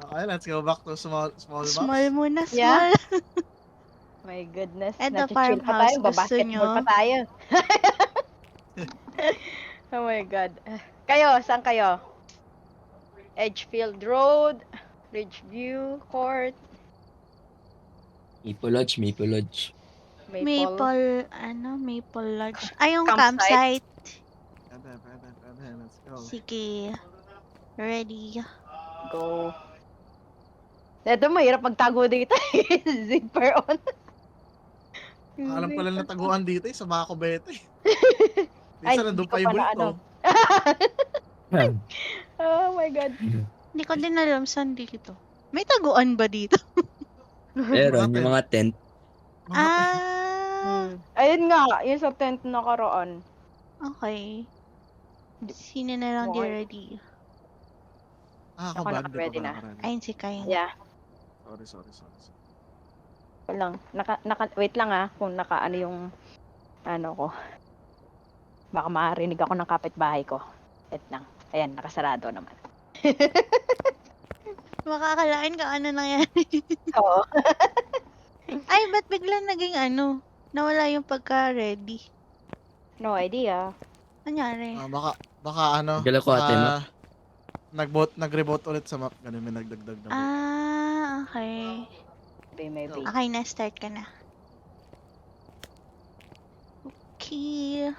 Okay, let's go back to small box. Small muna, Yeah. small. My goodness. Eto, Nachichill pa farmhouse. tayo. Gusto Babasketball nyo? pa tayo. Oh my god. Kayo, saan kayo? Edgefield Road, Ridgeview Court, Maple Lodge. Maple. Maple Lodge. Ay, yung Campsite. campsite. Pwede, let's go. Sige. Ready. Go. Ito, mahirap magtago dito. Zipper on. Alam ko lang nataguan dito eh, sa mga kubete. Ay, Minsan nandun hindi pa ko yung pala bulto. Oh my god. Hindi ko din alam saan dito. May taguan ba dito? Meron, yung mga tent. Ah, Ayun nga, yung sa tent nakaraan. okay. Sino na lang di Okay. ready? Ako Ako ba? naka-ready na. Ayun si Kain. Yeah. Sorry. Lang. Wait lang kung ano yung ano ko. Baka marinig ako ng kapitbahay ko. Wait lang. Ayan, nakasarado naman. Makakalain ka ano nangyari. Oo. Ay, ba't bigla naging nawala yung pagka-ready? No idea. Nangyari? Baka ano, Gala ko ate, baka nag-reboot ulit sa map. Ganun may nagdagdag na. Okay. Maybe. Okay na, start ka na. Okay.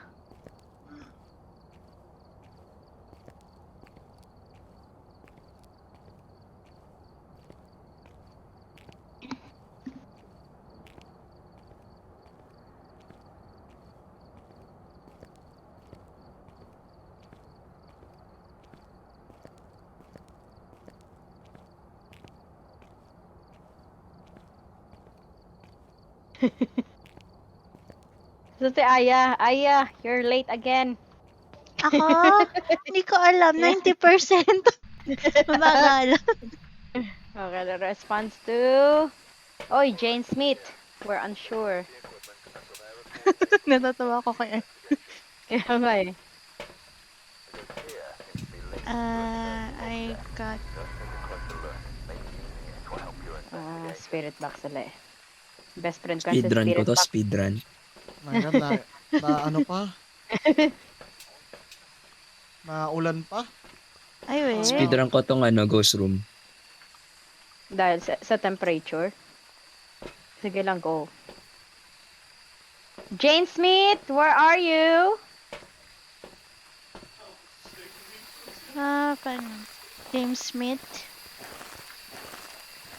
So si Aya, you're late again. Ako? Hindi ko alam. 90%. Mabagal. Okay, the response to... Oy, Jane Smith. We're unsure. Natatawa ko kaya. Kaya nga eh. I got Spirit box ulit. Best friend ko sa Speedrun ko spirit to, box. speedrun. My God, na ano pa? Na ulan pa? ay wait. Speedrun ko tong ghost room. Dahil sa temperature. Sige lang, go. Jane Smith, where are you? Paano? James Smith.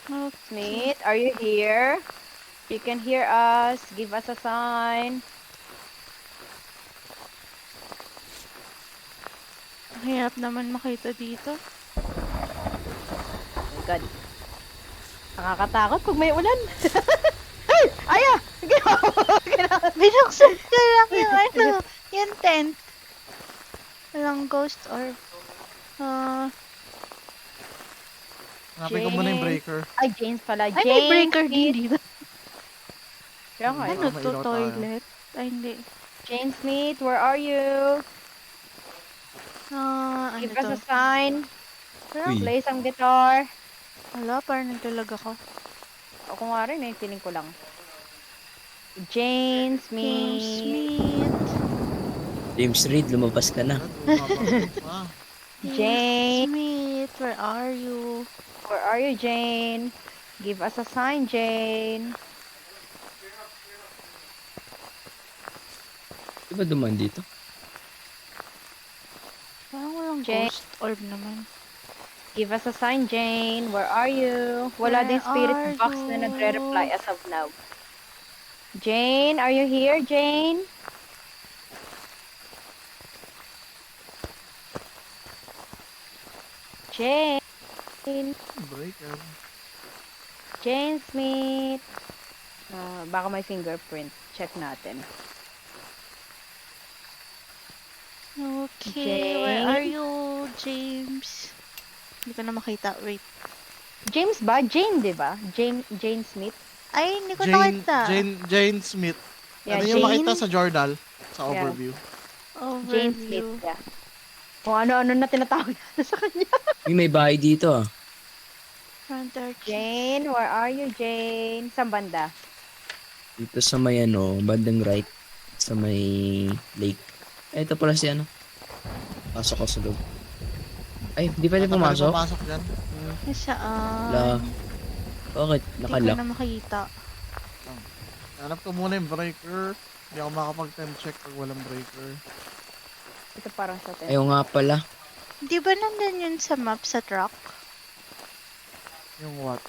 Okay. Smith, are you here? If you can hear us, give us a sign. Hirap naman makita dito. Oh my God. Nakakatakot pag may ulan. Ay! Aya! Binuksan ko lang yung yung tent. Walang ghost or Hanapin ko muna yung Jane. breaker. Ay, James pala. ay, may Jane breaker din Smith. dito. Kaya nga, Ano may to, ilaw tayo. toilet? Ay, hindi. Jane Smith, where are you? Ano Give to? us a sign. Uy. Play some guitar. Wala, parang naglalag ako. Ako nga rin eh, feeling ko lang. Jane James Smith. Smith. James Reid, lumabas ka na. Ah, Jane. Smith, where are you? Where are you, Jane? Give us a sign, Jane. Di ba duman dito? Parang walang Jane. ghost orb naman. Give us a sign, Jane. Where are you? Wala Where din spirit are box you? na nagre-reply as of now. Jane, are you here, Jane? Jane. breaker. Jane Smith. Baka may fingerprint. Check natin. Okay, where Jane? are you, James? Hindi ko na makita. Wait. James ba? Jane, di ba? Jane Smith? Ay, hindi ko Jane, nakita. Jane Smith. Yeah, Ano yung Jane? makita sa journal? Sa Yeah. overview. Jane Overview. Smith, yeah. Kung ano-ano na tinatawag natin sa kanya. Uy, may bahay dito ah. Front arch. Jane, where are you, Jane? Saan banda? Dito sa may bandang right. Sa may lake. Ay, ito pala si Pasok ko sa loob. Ay, di pwede At pumasok? pumasok dyan. Saan? La. Bakit? Hindi ko Nakalock. na makita. Hanap ko muna yung breaker. Hindi ako makapag-temp check pag walang breaker. Ito parang sa tent. Ayaw nga pala. Di ba nandun yun sa map sa truck? Yung what?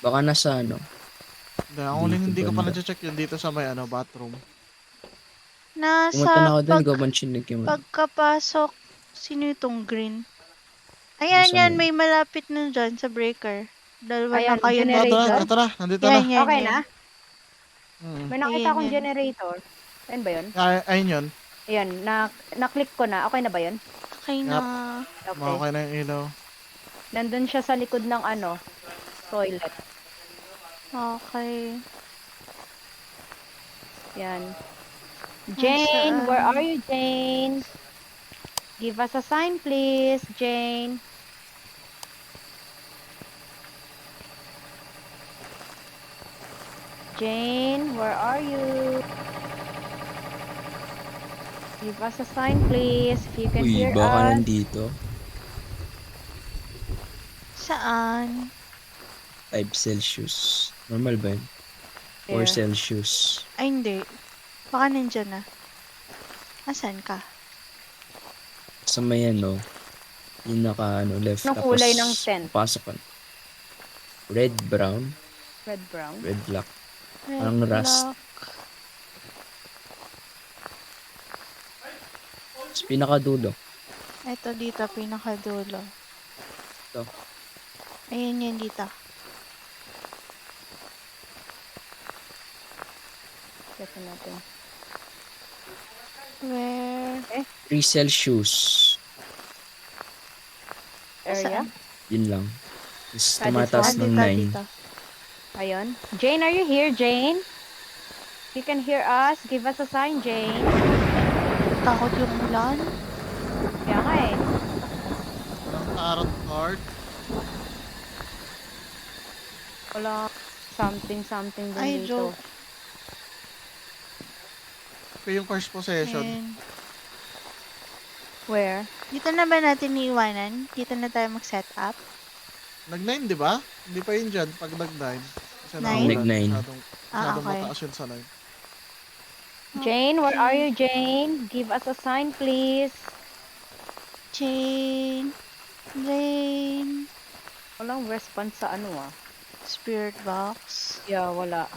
Baka nasa Hindi, ang huling Dito hindi ko pa banda. na-check yun dito sa may bathroom. Pumunta na ako Nasa doon, ikaw ba chinik yung pagkapasok, sino itong green? Ayan, Nasa yan, may- may malapit na dyan sa breaker. Dalawa Ayan, na kayo Ito, generator? ito na. Nandito Yan, na. yan, Okay yan. na? Mm. May nakita Ayan, akong yan. generator. Ayun ba yun? Ayun yun. Ayan, na-click ko na. Okay na ba yun? Okay na. Okay. Okay na yung ilaw. Nandun siya sa likod ng toilet. Okay. Yan. Jane, Nasaan? where are you, Jane? Give us a sign, please, Jane. Jane, where are you? Give us a sign, please, if you can Uy, hear baka us. nandito. Saan? 5 Celsius. Normal ba yun? 4 There. Celsius. Ay, hindi. Baka nandyan na. Asan ka? Sa may yung left. Anong kulay ng tent? Pasok ka. Red, brown, Red, brown. red, black. Red Parang rust. block. Sa pinakadulo. Ito dito, pinakadulo. Ito. Ayun yan dito. Check natin. Where? 3 Celsius. Area? Saan? Yun lang. Tapos Ah, tumataas Ah, ng dito, 9. dito. Ayun. Jane, are you here, Jane? If you can hear us, give us a sign, Jane. Takot yung ulan. Kaya nga eh. tarot card. Wala. Something din Ay, dito. joke. Ito yung first possession. Ayan. Where? Dito na ba natin iiwanan? Dito na tayo mag-set up? Nag-9, di ba? Hindi pa yun dyan pag nag-9. Kasi Nine? Nag-9. Masyadong okay. mataas yun sa 9. Jane, where are you, Jane? Give us a sign, please. Jane. Jane. Walang response sa ano ah. Spirit box. Yeah, wala.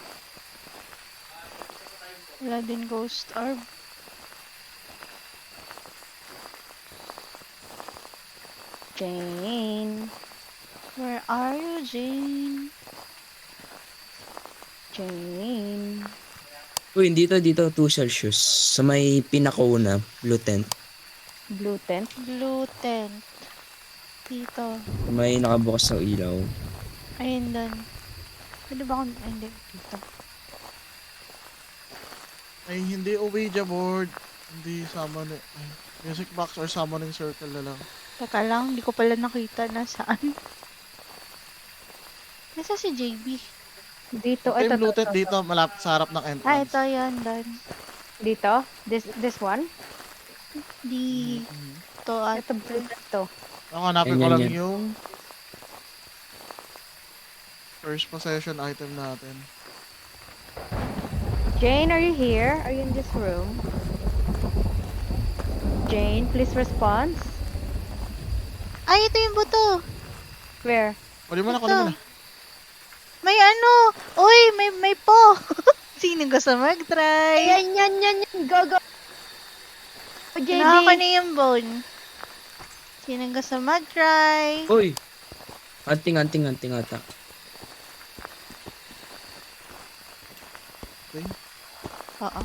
Wala din ghost orb. Jane. Where are you, Jane? Jane. Uy, dito, 2 Celsius. Sa may pinakauna, blue tent. Blue tent. Blue tent. Dito. May nakabukas na ilaw. Ayun doon. Pwede ba akong... Ay, hindi. Dito. Ay, hindi Ouija board. Hindi summon. Ay, music box or summoning circle na lang. Teka lang, hindi ko pala nakita nasaan. Nasa si JB? Dito. Ito yung Ito, blue ito, tent ito. dito, malapit sa harap ng Ah, entrance. ito yan, doon. Dito? This one? Dito at... Ito, blue tent to. Ako, hanapin Yan, ko yan, lang yan. yung first possession item natin. Jane, are you here? Are you in this room? Jane, please respond. Ay, ito yung buto! Where? Kunin mo na, Ito. kunin mo na. May ano! Uy, may po! Sino gusto mag-try? Yan. Go, go. Oh, JD. Kinuha ko na yung bone. Sino gusto mag-try? Uy! Anting ata. Okay. Oo.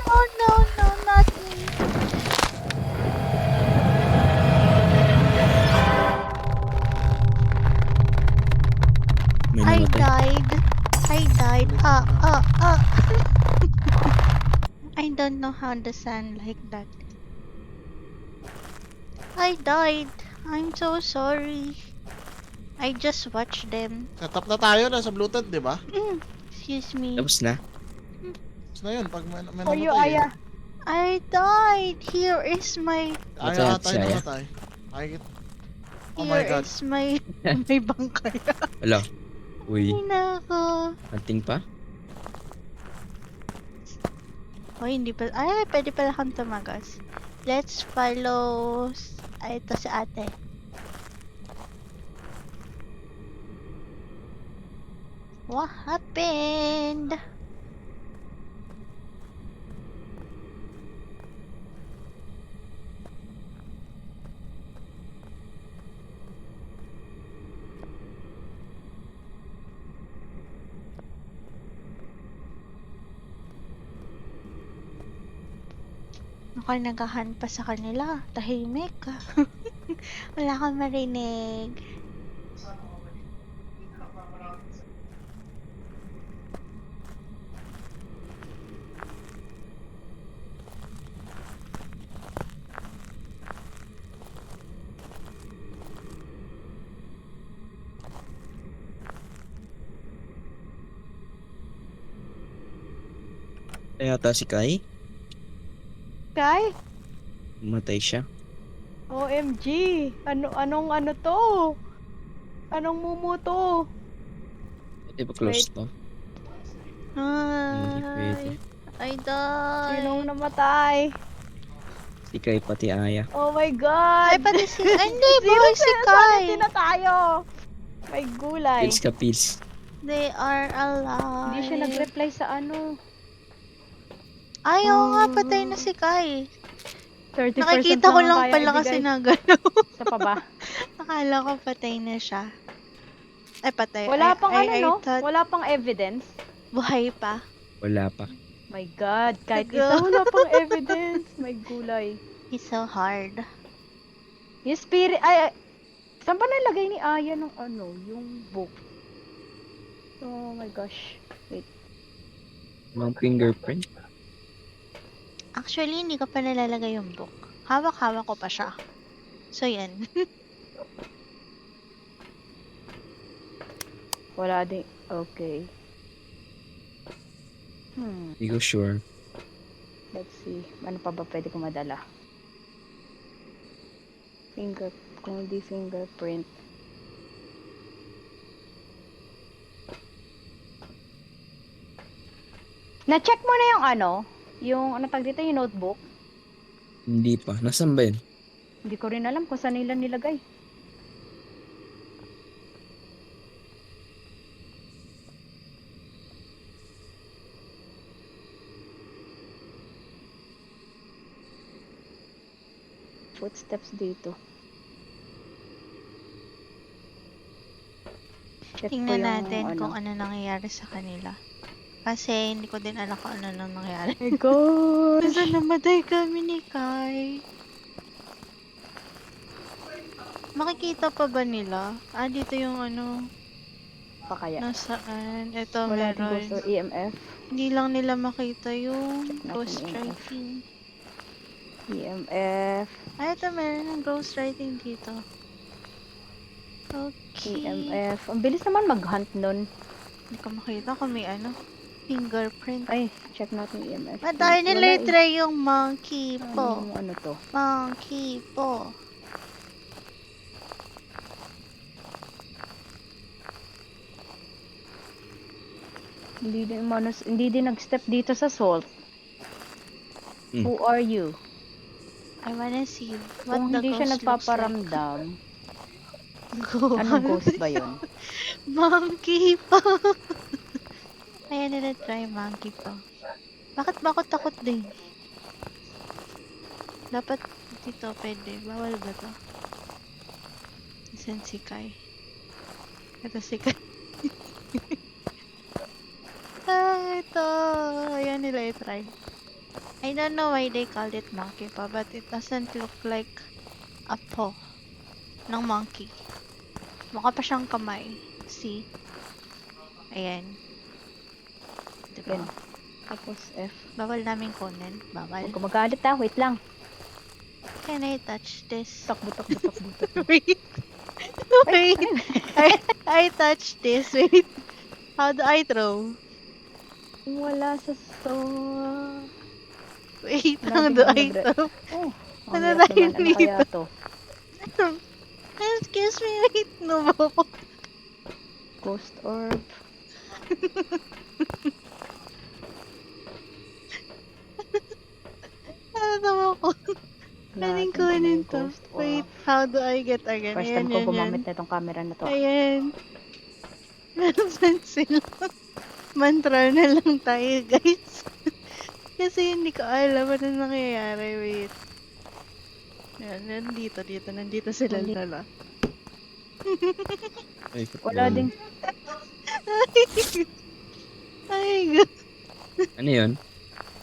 Oh no, not me. May I namatay. died. I don't know how to sound like that. I died. I'm so sorry. I just watched them. Set up na tayo, nasa blue tent, di ba? Excuse me. Tapos na. Tapos na yun, pag may For you, namatay. Aya. I died. Here is my... Aya Matay, tayo Aya. namatay. Nakikita. Oh Here my god. is my... may bangkay. Wala. Uy, Ay, nako. anting pa? Hoy, hindi pa... Ay, pwede pala kang tumagas. Let's follow... Ay, ito si ate. What happened? Ako nagahan pa sa kanila. Tahimik. Wala kang marinig. Kaya ata si Kai. Kai? Matay siya. OMG. Anong to? Anong mumu to? Pwede ba close to? Hindi pwede. I died. Sinong namatay? Si Kai pati Aya. Oh my God! Ay, pati si... Ay, hindi, Zero buhay si Kai. na tayo! May gulay. Pills ka, pills. They are alive. Hindi siya nag-reply sa ano. Ay, oo nga, patay na si Kai. 30% Nakikita ko lang kaya pala kasi ibigay. nagalaw. Isa pa ba? Akala ko patay na siya. Ay, patay. Wala pang I thought Wala pang evidence. buhay pa. Wala pa. My God, kahit Tago. isa wala pang evidence. May gulay. It's so hard. Yung spirit, ay, saan pa nalagay ni Aya ng yung book? Oh my gosh. Wait. Walang fingerprint. Actually, hindi ko pa nalalagay yung book. Hawak-hawak ko pa siya. So, yan. Wala din. Okay. Hindi ko sure. Let's see. Ano pa ba pwede kong madala? Kung hindi fingerprint. Na-check mo na yung ano? Yung tag dito, yung notebook? Hindi pa. Nasaan ba yun? Hindi ko rin alam kung saan nila nilagay. Footsteps dito. Check ko Tingnan yung natin kung ano nangyayari sa kanila. Kasi hindi ko din alam kung ano nang nangyayari. My gosh! Kasi namatay kami ni Kai. Makikita pa ba nila? Ah, dito yung ano, Pa kaya? nasaan? Ito Wala din meron. ghost or EMF. Hindi lang nila makita yung Check natin ghost yung writing. EMF. Ah, ito meron ng ghost writing dito. Okay. EMF. Ang bilis naman mag-hunt nun. Hindi ko makita kung may ano, fingerprint. Ay, check natin yung EMF. Madaya nila Wala eh. i-try yung monkey po. Ano to? Monkey po. Hindi din nag-step dito sa salt. Hmm. Who are you? I wanna see what Kung the hindi siya ghost looks like. nagpaparamdam, Go. anong ghost ba yun? Monkey po. Ayan nila try monkey po. Bakit ba ako takot din? Dapat dito pwede. Bawal ba to? Isan si Kai? Ito si Kai. Ito. Ayan nila i-try. I don't know why they called it monkey pa, but it doesn't look like a paw ng monkey. Mukha pa siyang kamay. See? Ayan. Diba? Yan. Tapos F. Bawal namin kunin. Bawal. Huwag ka magalit ah. Wait lang. Can I touch this? Takbo. Wait. Wait. I touch this. Wait. How do I throw? Wala sa Wait. Wala How din do ako I nagre- throw? Oh. Ano Ang hirap tayo naman. Ano kaya dito? to? Excuse me. Wait. No. Ghost orb. Ano ko? Wala Pwedeng din kung may kunin to. ghost orb. Wait. How do I get again? First Ayan, time ko yan, gumamit yan. na itong camera na to. Ayan. Nasaan sila? Mantra na lang tayo, guys. Kasi hindi ko alam ano nangyayari. Wait. Yan, nandito sila Hindi. dala. Ay, Wala ding Ay, God. Ano yun?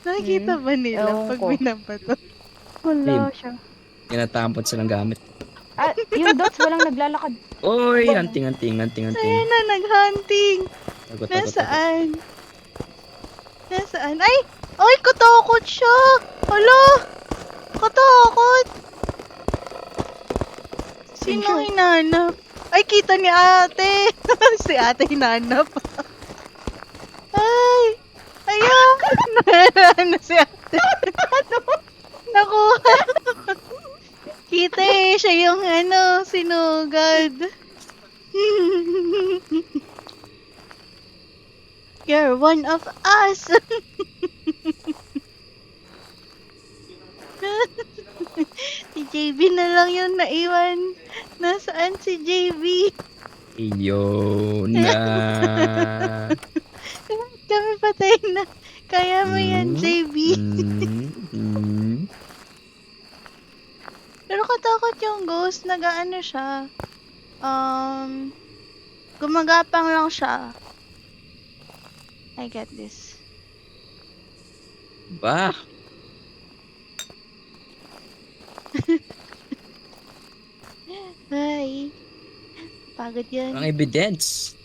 Nakikita ba nila Ewan pag ko. binabato? wala Babe. siya. Tinatampot silang gamit. Ah, yung dots walang naglalakad. Oy, anting. Ayan na, nag-hunting. Tagot. Nasaan? Nasaan? Ay! Ay, katakot siya! Hala! Katakot! Sino hinanap? Ay, kita ni ate! Si ate hinanap. Ay! Ayan! Ano si ate? Nakuha! Kita eh, siya yung sinugad. You're one of us! Si JB na lang yung naiwan. Nasaan si JB? Iyo na. Kami patay na. Kaya mo yan, JB. Pero katakot yung ghost. Nag-ano siya. Gumagapang lang siya. I get this. Bah, Bye. Pagod yan. walang evidence.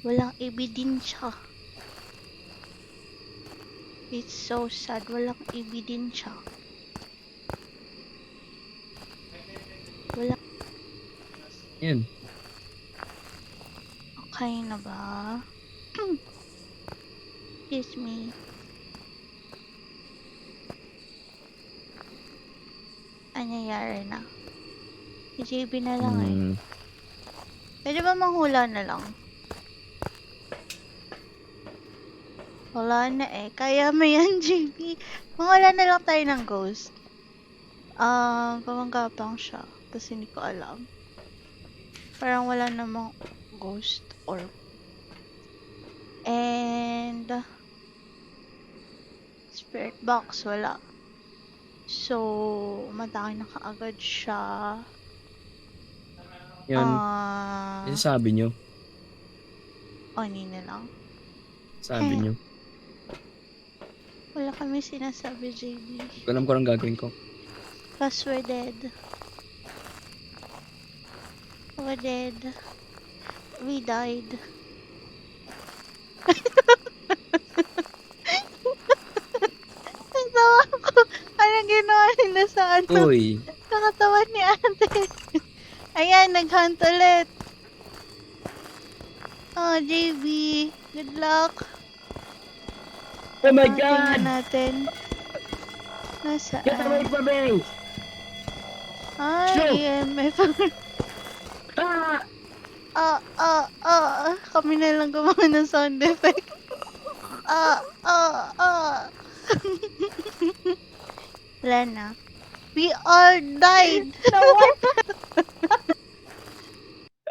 Walang ebidensya. It's so sad. Walang EB din siya. Wala. Yun. Okay na ba? Excuse me. Anyayari na. Si JB na lang eh. Hmm. Pwede ba manghula na lang? Wala na eh. Kaya mo yan, JB. Manghula na lang tayo ng ghost. Pamanggapang siya. Tapos hindi ko alam. Parang wala namang ghost orb. And spirit box, wala. So, matake na kaagad siya. Yun. Yung sabi nyo. Oni na lang. Sabi nyo. Wala kami sinasabi, JB. Alam ko lang gagawin ko. Cause we're dead. We're dead. We died. Nagtawa ko. Anong ginawa nila sa ano? Uy. Nakatawan ni ate. Ayan, nag-hunt ulit. Oh, JB. Good luck. Oh my Tingnan God! natin. Get away Nasaan? from me! Ah, Shoot! EMF. Ah! Kami na lang gumawa ng sound effect. Wala na. We all died.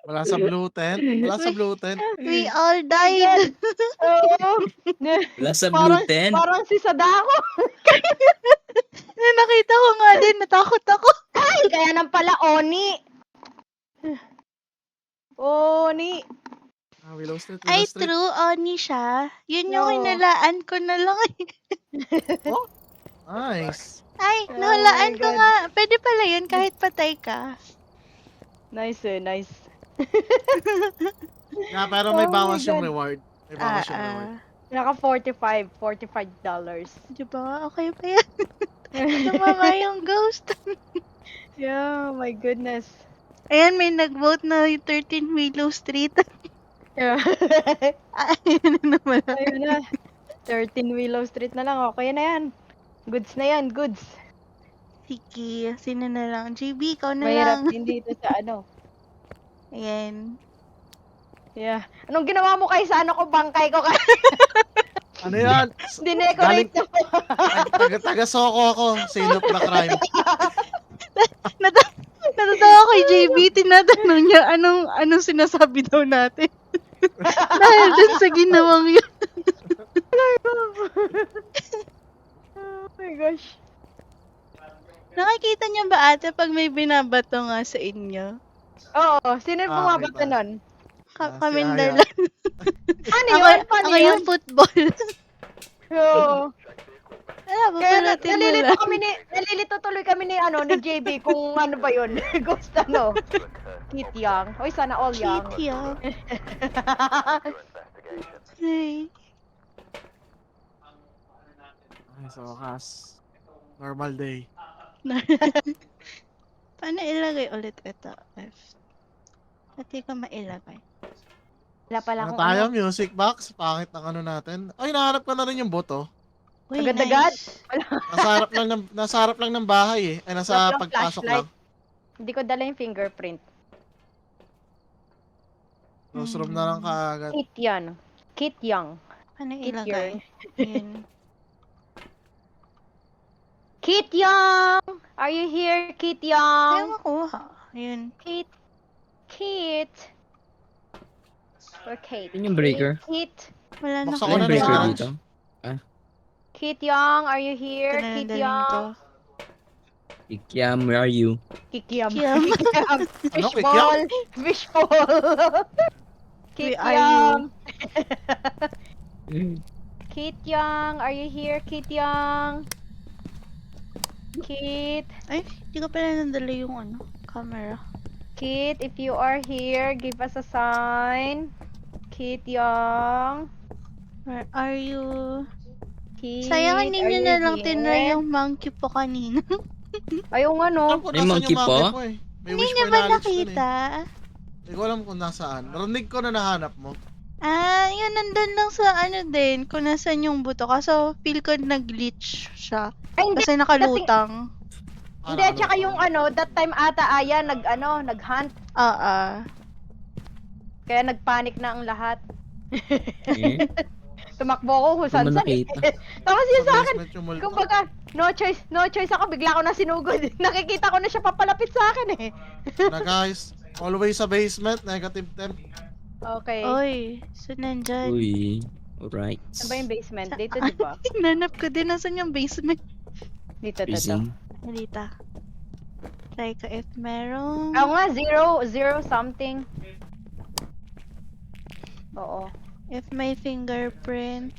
Wala sa blue tent. Wala sa blue tent. We all died. Oo. Wala sa blue Parang, tent. parang si Sadako. Na nakita ko nga din, natakot ako. Ay, kaya nang pala, Oni. Oni. Willow Street, Ay, Willow Street. true, Oni siya. Yun yung Oo. hinalaan ko na lang. Nice. Ay, Oh nahulaan my ko God. nga. Pwede pala yun kahit patay ka. Nice eh, nice. Yeah, pero may Oh my bawas yung God. reward. May bawas yung reward. Naka $45. Diba? Okay pa yan. Tumama yung ghost. Yeah, my goodness. Ayan, may nag-vote na 13 Willow Street. Yeah. Ayun na naman. Ayun na. 13 Willow Street na lang. Okay na yan. Goods na yan, goods. Sige, sino na lang? JB, ikaw na Mahirap lang. din dito sa ano. Ayan. Yeah. Anong ginawa mo kay sa ano ko, bangkay ko kay Ano yan? dinecorate Galing- ko. Taga-soko ako. Scene of the crime. Natatawa kay JB, tinatanong niya anong sinasabi daw natin. Dahil dun sa ginawang yun. Oh my gosh. Nakikita niyo ba ate pag may binabato nga sa inyo? Oo, sino yung bumabato kita. nun? Si Kaming Aya. dala. Ano Ako, yun? Paano ako yun? yung football. Oo. Alam mo, Kaya palatin mo nalilito lang. kami nalilito tuloy kami ni ni JB kung ano ba yun. Ghost ano. Kit Young. Hoy, sana all young. Cute yun. Ay. Ay, sa wakas. Normal day. Paano ilagay ulit ito? F. Pati ka mailagay. Wala pala Ano akong tayo? Music box? Pangit ng ano natin. Ay, nahanap ko na rin yung boto. Uy, Agad-agad? nice. Nasa harap lang ng bahay eh. Ay, nasa Wala pang pagpasok flashlight. lang. Hindi ko dala yung fingerprint. Close room na lang kaagad. Kit yan. Kit Young. Paano Kit ilagay? Yun. Kit Young! Are you here, Kit Ayaw Young? makuha. Yun. Kit. Kit. Or Kate? Yun yung breaker. Kit. Wala na Buksan Wala ko yung na breaker yung dito. Kit Young, are you here? Kit Tinandaling Young. ko. Ikyam, where are you? Kikiam. Kikiam. Kikiam. Ano, Fishball. Fishball. Where are Kikiam. Kit Young, are you here, Kit Young? Kit. Ay, di ko pala nandala yung camera. Kit, if you are here, give us a sign. Kit Young. Where are you? Kit, Sayang hindi are nyo you na lang tinry here? yung monkey po kanina. Ayun nga, no. Alam ko May nasan monkey yung monkey pa? mo eh. May Hindi wish nyo for ba knowledge dun eh. nakita? Hindi ko alam kung nasaan. Narinig ko na nahanap mo. Yun nandun lang sa ano din, kung nasan yung buto. Kaso feel ko nag-glitch siya. Ay, hindi. Kasi nakalutang. Hindi, at saka yung that time ata, Aya, nag-hunt. Oo. Kaya nagpanic na ang lahat. Eh? Tumakbo ko kung Hindi mo saan-saan. nakita. Tapos yun sa akin, basement yung multo. kumbaga, no choice ako, bigla ko na sinugod. Nakikita ko na siya papalapit sa akin eh. Na guys, always sa basement, negative 10. Okay. Oy, so nandyan. Uy. Alright. Ano ba yung basement? Dito, di ba? Nanap ko din nasan yung basement. Dito. Freezing. Dito. Try ko if merong... Oo nga, zero something. Oo. If may fingerprint.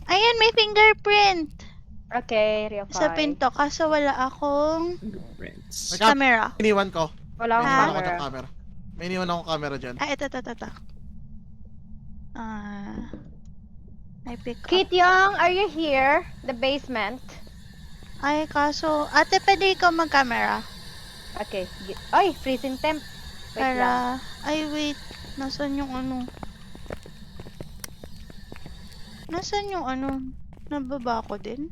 Ayun, may fingerprint! Okay, real Sa pinto, kaso wala akong Friends. camera. Iniwan ko. Wala akong Ha? Iniwan ko camera. ng camera. May iniwan akong camera dyan. Ito. I pick up. Kit Young, are you here? The basement. Ay, kaso... Ate, pwede ikaw mag-camera? Okay. Ay, freezing temp. Wait lang. Ay, wait. Nasaan yung ano? Nasaan yung ano? Nababa ko din?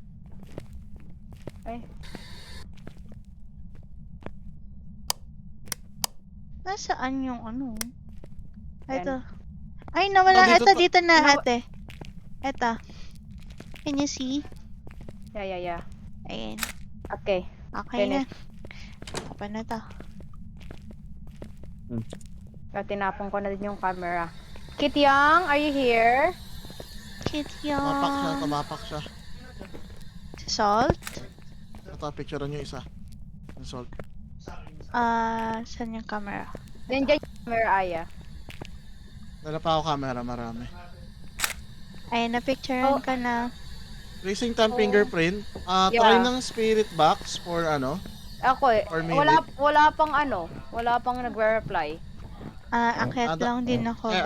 Ay. Nasaan yung ano? Yan. Ito. Ay, nawala. Oh, Ito, dito dito na, Nawa- ate. Ito. Can you see? Yeah. Ayan. Okay. Okay Finish. na. Apa na to? Tinapon ko na din yung camera. Kit Young, are you here? Kit Tumapak siya. Salt? Ito, picturean nyo isa. Yung salt. Saan yung camera? Nandiyan yung camera, Aya. Dala pa ako camera, marami. Ayun, na-picturean Oh. ka na. Tracing time Oh. fingerprint. Yeah. Try ng spirit box for ano. Ako eh. Or Wala pang nagre-reply. Akyat lang din ako. Eh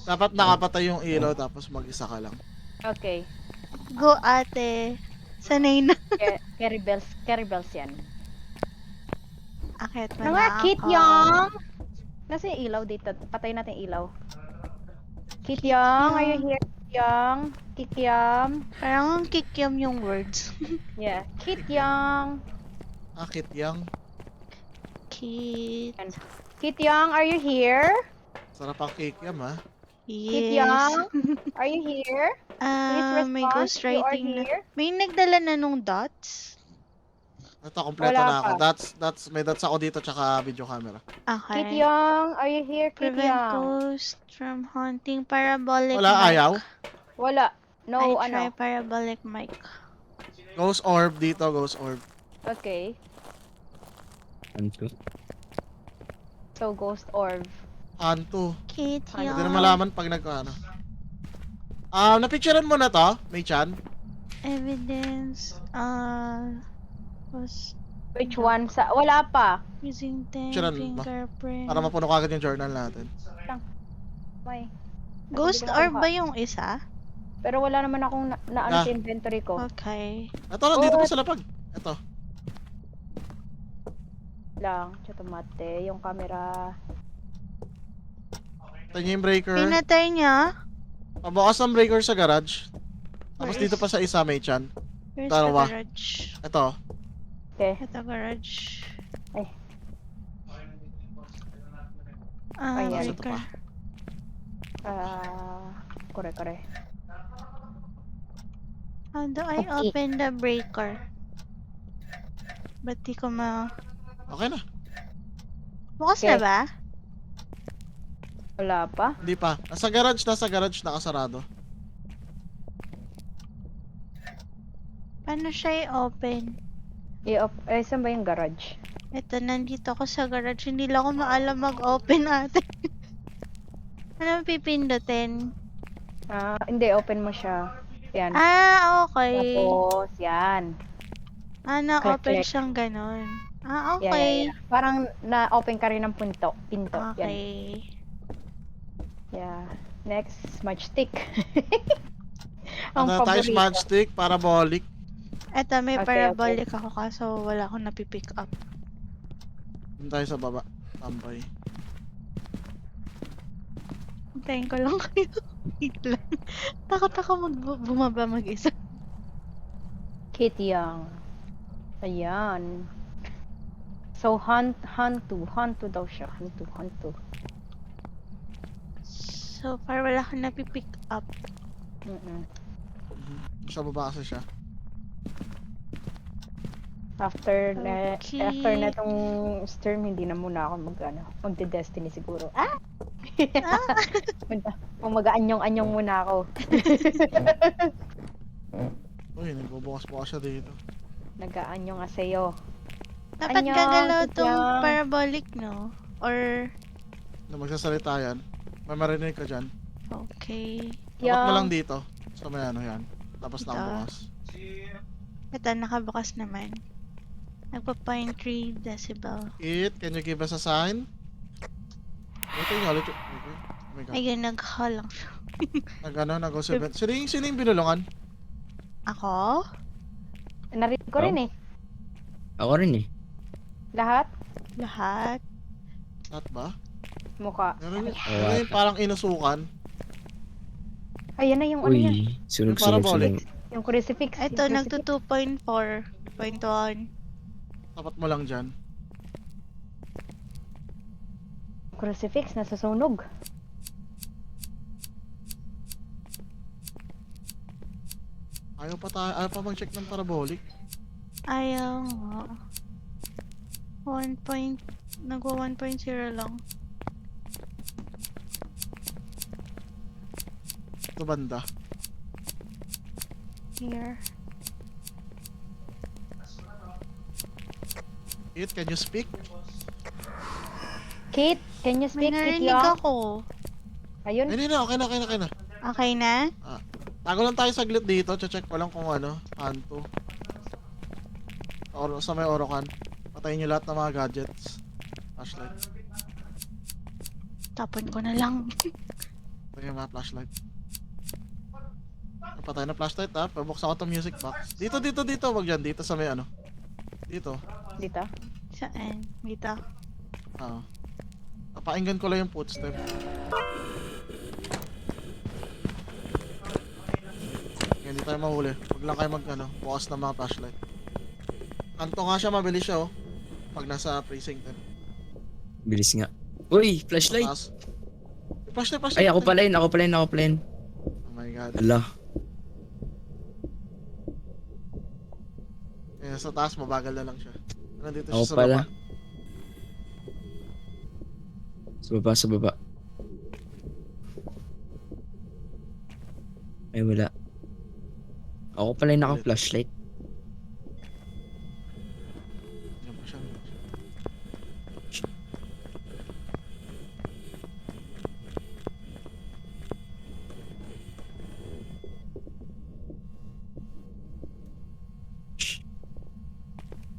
dapat nakapatay yung ilaw tapos mag-isa ka lang. Okay. Go, ate. Sanay na. Carry bells yan. Akyat mo Ano na nga, ako. Kit Young? Nasa yung ilaw dito? Patay natin yung ilaw. Kit Young, are you here? Kit Young? Kit Young? Parang kikiam yung words. Yeah. Kit Young? Akit yang. Kit. Kit Young, are you here? Sarap ang cake yam ha. Kit Yes. Young? Are you here? Please May respond if you are ghostwriting na. here. May nagdala na nung dots? Ito, kompleto Wala na ako. pa. May dots ako dito tsaka video camera. Okay. Kit Young, are you here? Kit Prevent Young? ghost from haunting parabolic Wala, mic. ayaw. Wala. No, I try ano. parabolic mic. Ghost orb dito, ghost orb. Okay. Anto. So, ghost orb. Anto. Kit Ano? yung Hindi na malaman pag nagkaano. Napicturean mo na to, May-chan? evidence. Was Which one? Wala pa. using 10 Picturean ba? fingerprint. Para mapuno kagad yung journal natin. May. Ghost Hindi ko orb makuha. ba yung isa? Pero wala naman akong ano Ah. sa inventory ko. Okay. Ito lang, dito pa sa lapag. Ito. Lang. Chotomate. Yung camera. Ito yung breaker. Pinatay niya? Pabukas ng breaker sa garage. Tapos Where dito is- pa sa isa, May-chan. Where's Dalawa. the garage? Ito. Okay. Ito garage. Ay. Ayan. Ito pa. Kore. How do I Okay. open the breaker? Ba't di ko Okay na. Bukas Okay. na ba? Wala pa. Hindi pa. Nasa garage, nakasarado. Paano siya i-open? Saan ba yung garage? Ito, nandito ako sa garage. Hindi lang ako maalam mag-open ate. Ano pipindutin? Hindi. Open mo siya. Yan. Okay. Tapos, yan. Na-open Click. siyang ganon. Yeah, Okay. yeah. Parang na-open ka rin ng pinto. Yan. Okay. Yeah. Next, smudge stick. Ang Ano tayo, paborito. smudge stick, parabolic. Eto, may Okay, parabolic ako kaso wala akong napipick up. Doon tayo sa baba. Tambay. Hintayin ko lang kayo. Wait lang. Takot ako bumaba mag-isa. Kit Young. Ayan. So, hantu daw siya. Hantu. So far, wala akong napipick up. Mm-mm. Sa baba kasi siya. After Okay. na tong storm, hindi na muna ako magde-destiny siguro. Ah! Mag-anyong-anyong muna ako. Uy, nagbubukas po siya dito. Nag-aanyong asayo. Dapat Annyeong, gagalaw tong Kit-yang. parabolic, no? Or, Na magsasalita yan. May marinig ka dyan. okay. Tapat mo lang Yung, dito. So may ano yan. Tapos Ito. nakabukas. Ito, nakabukas naman. Nagpa 0.3 decibel. It, can you give us a sign? Ito yung halit. Okay. Oh my God. Ayun, nag-haul lang siya. Nag-go 7. Sino yung binulungan? Ako? narinig ko rin eh. Ako rin eh. Lahat, Lahat? Lahat ba? mukha. Ano yung parang inusukan? Ayan na yung ano yan. Uy, sunog-sunog Parabolic. sunog. Yung crucifix. Ito, yung nagto crucifix. 2.4. 0.1. Tapat mo lang dyan. Crucifix, nasusunog. Ayaw pa mag-check ng parabolic. Ayaw nga. 1 point, nagwa 1.0 lang. Ito banda. Here. It, can you speak? Kate, can you May speak Kit narinig Young? ako. Ayun. Hindi na, okay na. Okay na? Tago lang tayo saglit dito. Check ko lang kung ano, hanto. Or sa may orokan. Patayin nyo lahat ng mga gadgets. Flashlight. Tapon ko na lang. Patayin yung mga flashlight. Patay na flashlight ha. Pabuksan ko itong music box. Dito. Wag dyan. Dito sa may ano. Dito. Dito. Saan? Dito. Oo. Papainggan ko lang yung footstep. Hindi tayo mahuli. Huwag lang kayo bukas ng mga flashlight. Kanto nga siya, mabilis siya oh. Pag nasa precinct 10. Bilis nga. Uy, flashlight! Taas. Flashlight. Ay, ako pala yun. Oh my god. Ala. Eh, sa taas, mabagal na lang siya. Nandito Ako siya sa pala. baba. Sa baba. Ay, wala. Ako pala yung naka-flashlight. Diyan pa siya.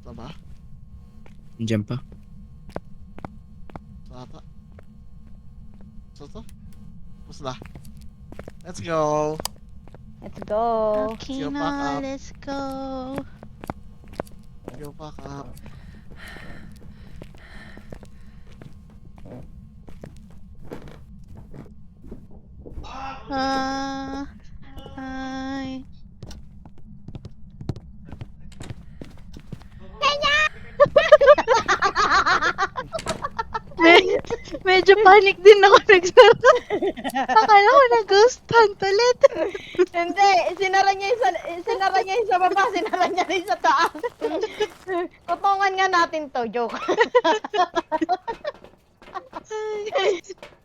Ito ba? Nandiyan pa. Sata. Sata? Basta. Let's go. Let's go. Okay Let's go na, pack up. let's go. Go pack up. Ay. Medyo panic din ako nagsara. Akala ko na ghost hunt ulit. Hindi, sinara niya yung sa baba, sinara niya rin sa taas. Tutungan nga natin to, joke.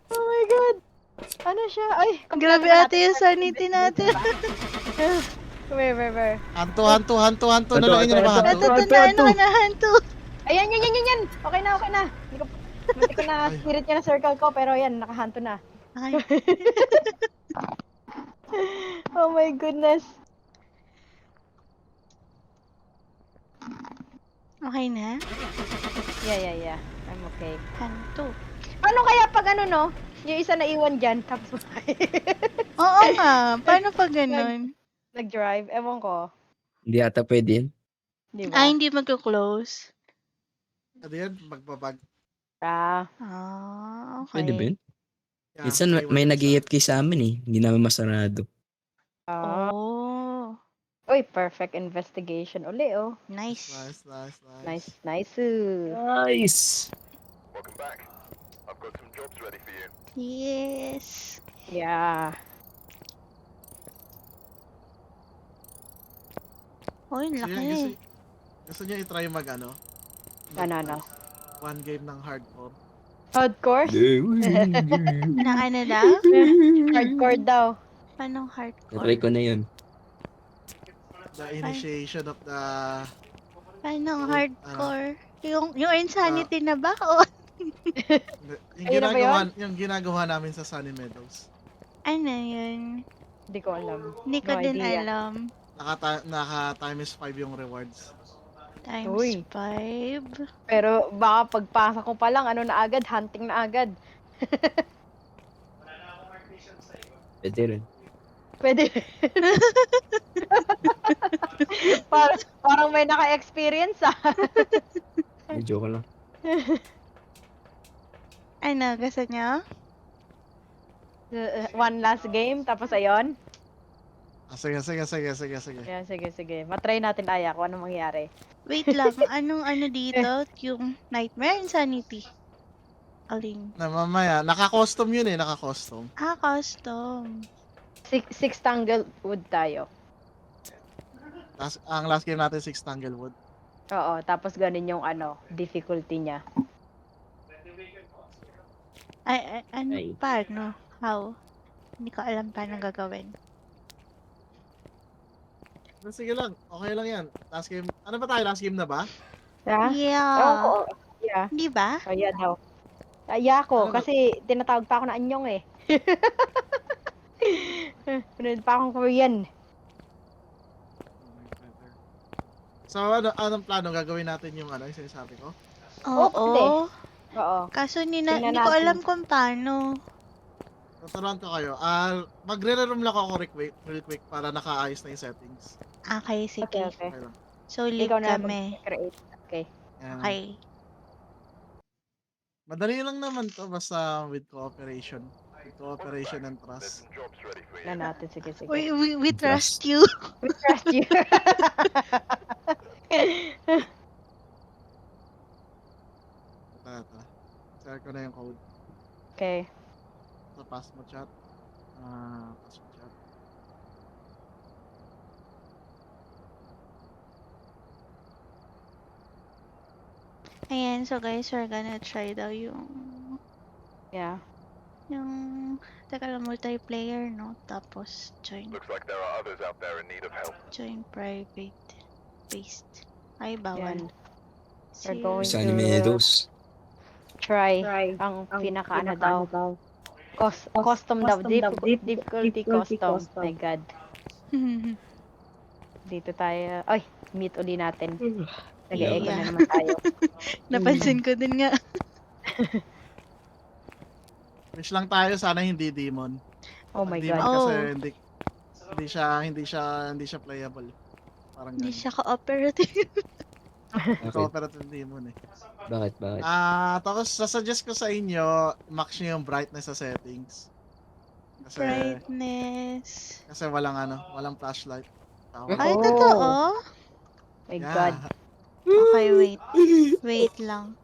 Oh my god. Ano siya? Ay, Grabe ate yung sanity natin. Where? Hanto na lang yun mga hanto. Natutunan ko na hanto. Ayan, yan. Okay na. Hindi ko na spirit niya na circle ko, pero yan, nakahanto na. Okay. Oh my goodness. Okay na? Yeah. I'm okay. Hanto. Paano kaya pag ano no? Yung isa na iwan dyan, tapos Oo nga. Paano pag ganun? Nag-drive? Ewan ko. Hindi ata pwede yun. Di Ah, ba? hindi magko-close. Ano yan? Magbabag. Ah, Ah, Pwede ba okay. yun? Yan, Minsan maiwan may yung isa. nag-AFK sa amin eh. Hindi namin masarado. ah. Oh, Uy, perfect investigation uli, oh. nice. Nice, nice, Nice, nice. nice. Nice! Yes. Yeah. Oh, ang So laki. yan, gusto niya i-try mag ano? Ano. One game ng hardcore. Hardcore? Na ano daw? Hardcore daw. Paano Natry hardcore? ko na yun. The initiation of the Paano old, hardcore? Yung insanity na ba? O yung Ayun na ba yun? ginagawa namin sa Sunny Meadows. ano yun? Hindi ko alam. Hindi ko No din idea. alam. Naka times 5 yung rewards. Times Uy. 5. Pero baka pagpasok ko pa lang, ano na agad, hunting na agad. Pwede rin. Pwede. Parang may naka-experience ah. Medyo ko lang. Ano, gusto nyo? One last game, tapos ayon. Sige. Yeah, sige. Matry natin Aya kung ano mangyari. Wait lang, anong ano dito? Yung Nightmare Insanity. Aling. Na mamaya, naka-custom yun eh, naka-custom. Ah, custom. Six tangle wood tayo. Ang last game natin 6 Tanglewood. Oo, tapos ganun yung ano, difficulty niya. Ano, Ay. paano? How? Hindi ko alam paano gagawin. Sige lang, okay lang yan. Last game, ano ba tayo? Last game na ba? Yeah? Yeah. Ewan ko. Yeah. Hindi ba? Oh, yeah daw. Aya ko, Ano ba? kasi tinatawag pa ako na anyong eh. Meron pa akong Korean. So, anong plano? Gagawin natin yung ano, yung sinasabi ko? Oo. Oo. Kaso Tingnan hindi ko natin. alam kung paano. Tuturuan ko kayo. Magre-room lang ako real quick para nakaayos na yung settings. Okay, sige. Okay. Okay lang. So, leave Ikaw na kami. mag-create. Okay. Yan. Okay. Madali lang naman to basta with cooperation. With cooperation and trust. Na natin. Sige. We trust Trust. you. We trust you. Ito. Share ko na yung code. Okay. Sa pass mo chat. Pass mo chat. Ayan, so guys, we're gonna try daw Yeah. yung teka lang, multiplayer, no? Tapos, join private. Paste. Ay, bawal. Yan. We're going Sunny to Meadows. try ang pinaka ano daw. Custom daw. Difficulty custom. My God. Dito tayo. Ay, meet uli natin. Nag-echo Yeah. na naman tayo. Napansin ko din nga. Wish lang tayo sana hindi demon. Oh my Demon God. kasi Oh. hindi siya playable. Parang Hindi ganun. siya cooperative. Bakit? Cooperative demon eh. Bakit? Tapos sasuggest ko sa inyo, max nyo yung brightness sa settings. Brightness. Kasi walang flashlight. Ay, Oh. totoo? My Yeah. God. Okay, wait. Wait lang.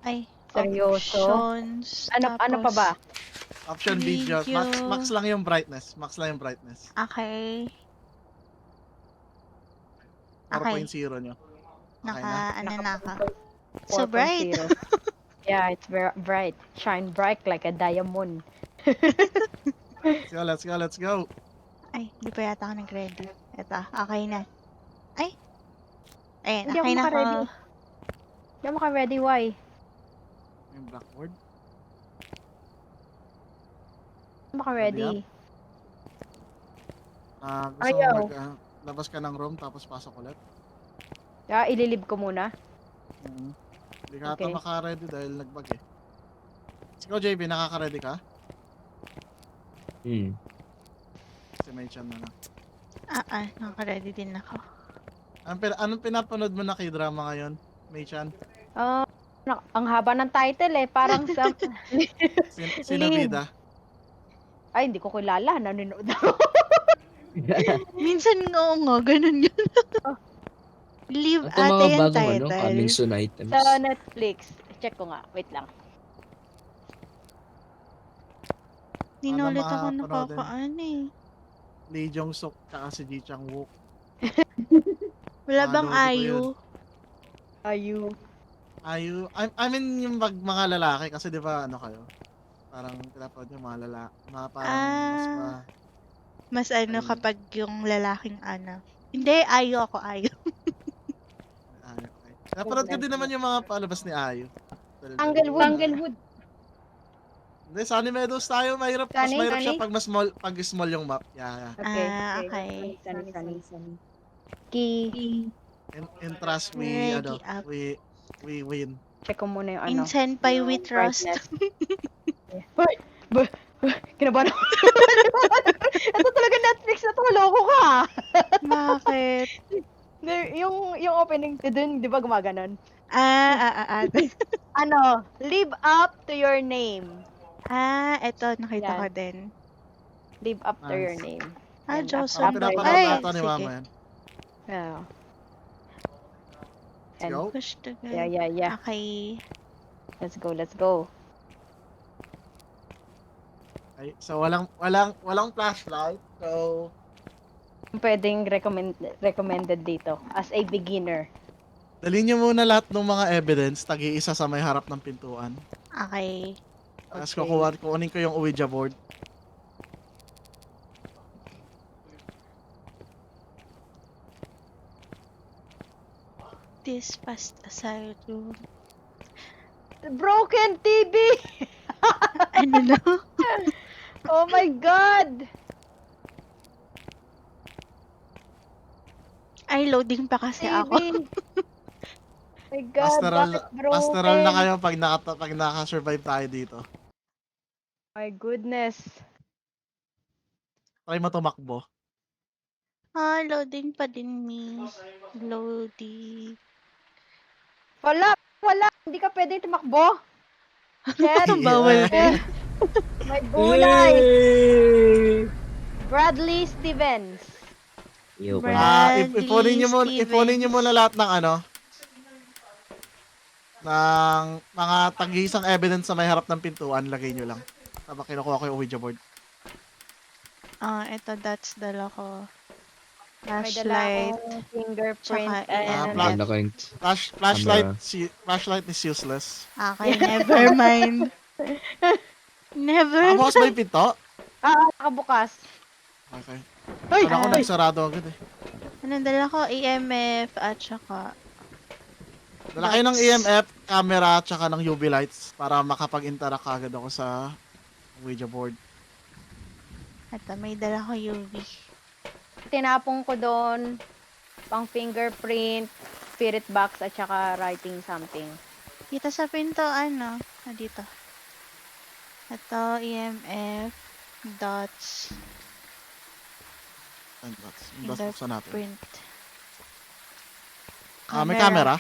Ay, Seryoso? options. Ano pa ba? Option video. Video. Max lang yung brightness. Max lang yung brightness. Okay. 4.0 nyo. Okay na? Ano na ka? So bright. 4.0. Yeah, it's very bright. Shine bright like a diamond. Let's go. Ay, di pa yata ako nag-ready. Eto, okay na. Ay. Ayan, Hindi ako okay na ako. maka-ready. Hindi ako maka-ready, why? Yung blackboard. Hindi ako maka-ready. Gusto Ayaw. mo labas ka ng room tapos pasok ulit. Yeah, ililib ko muna. Hindi ka ata Okay. maka-ready dahil nag-bug eh. Ikaw JB, nakaka-ready ka? Hmm. Si May Chan na lang. Naka-ready din ako. Anong pinapanood mo na K-drama ngayon, May-chan? Ah, ang haba ng title eh. Parang sa... Sino Lead. bida? Ay, hindi ko kilala. Nanonood ako. Minsan oo nga, ganun yun. Leave Ito mga ate yung bagong coming title. soon items. Sa Netflix. Check ko nga. Wait lang. Di na Ano ulit ako mapanoodin? nakakaan eh. Lee Jong Suk tsaka si Ji Chang Wook. Wala bang Manood ko ayu? yun. Ayu. I mean yung mga lalaki kasi 'di ba ano kayo? Parang pinapanood yung mga lalaki, parang mas Mas ano Ayun. kapag yung lalaking ano. Hindi, ayu ako, ayu. okay. Napanood ko din naman yung mga palabas ni Ayu. Tanglewood. Hindi, Sunny Meadows tayo, mas Sunny? mahirap siya pag small yung map. Yeah. Okay. Sunny. Ki. In trust Ready up. we win. Check ko muna yung ano. In Senpai we trust. Brightness. Kinabahan ako. Ito talaga Netflix na to. Loko ka. Bakit? Yung opening dun, di ba gumaganon? Ano? Live up to your name. Eto, nakita Yan. ko din. Live up to your Nice. name. Yan, Joseon. So, after pinapanood Ay, natin ni sige. Mama yan. Yeah. Let's go. Push to go. Yeah. Okay. Let's go. Okay, so walang flashlight. So Pwedeng recommended dito as a beginner. dalhin niyo muna lahat ng mga evidence, tagi-isa sa may harap ng pintuan. Okay. Tapos Okay. kukunin ko yung Ouija board. This past aside room. Broken TV! Ano na? Oh my God! Ay, loading pa kasi TV! ako. My God, bakit broken? Pastoral na kayo pag naka-survive tayo dito. My goodness. Try mo tumakbo. Loading pa din me. Loading. Wala! Hindi ka pwede tumakbo. Shit! Bawal din. My gulay! Bradley Stevens. Iyo ko Brad. na. Bradley Ipunin niyo muna Stevens. lahat ng ng mga tag-iisang evidence sa may harap ng pintuan, lagay niyo lang. Tapos kinukuha ko yung Ouija board. Ito, that's dala ko. May dala Flashlight. akong fingerprint Tsaka and... Black. Ganda ko yung Flashlight is useless. Okay, never mind. Never Bukas ba yung pinto? nakabukas. Okay. Ay! Kala ko nagsarado agad eh. Anong dala ko? EMF at saka... Dala kayo ng EMF, camera, tsaka ng UV lights para makapag-interact agad ako sa Ouija board. Ito, may dala ko UV. Tinapong ko doon pang fingerprint, spirit box, at saka writing something. Dito sa pinto, dito. Ito, EMF, dots, And that's buksan natin. print. May camera?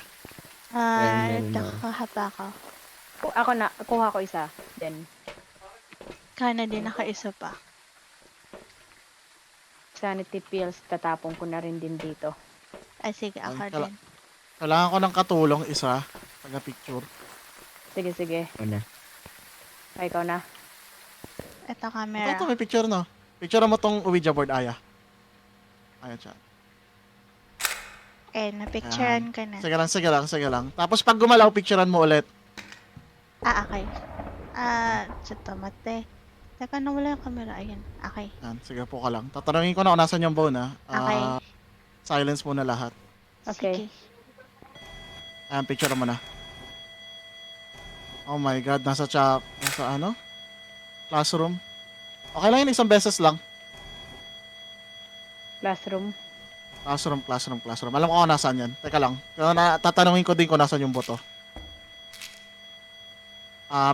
Yan, Ito, yan. kahapa ko. Kuha ko isa. Then, Kana din nakaisa pa. sanity pills, tatapong ko na rin din dito. Sige, ako Kala- din. Kailangan ko ng katulong isa. Taga-picture. Sige. Ano? Ay, ikaw na. Ito, camera. Ito, may picture no. Picture mo tong Ouija board, Aya. Ayan siya. Napicturean ka na. Sige lang. Tapos pag gumalaw, picturean mo ulit. Okay. Sito, mate. Teka, nawala yung camera. Ayan. Okay. Yan, sige po ka lang. Tatanungin ko na kung nasan yung bone, ha. Okay. Silence muna lahat. Okay. Sige. Ayan, picture mo na. Oh my God, nasa classroom. Okay lang yun, isang beses lang. Classroom. Classroom. Alam ko kung nasaan yan. Teka lang. Tatanungin ko din kung nasaan yung boto.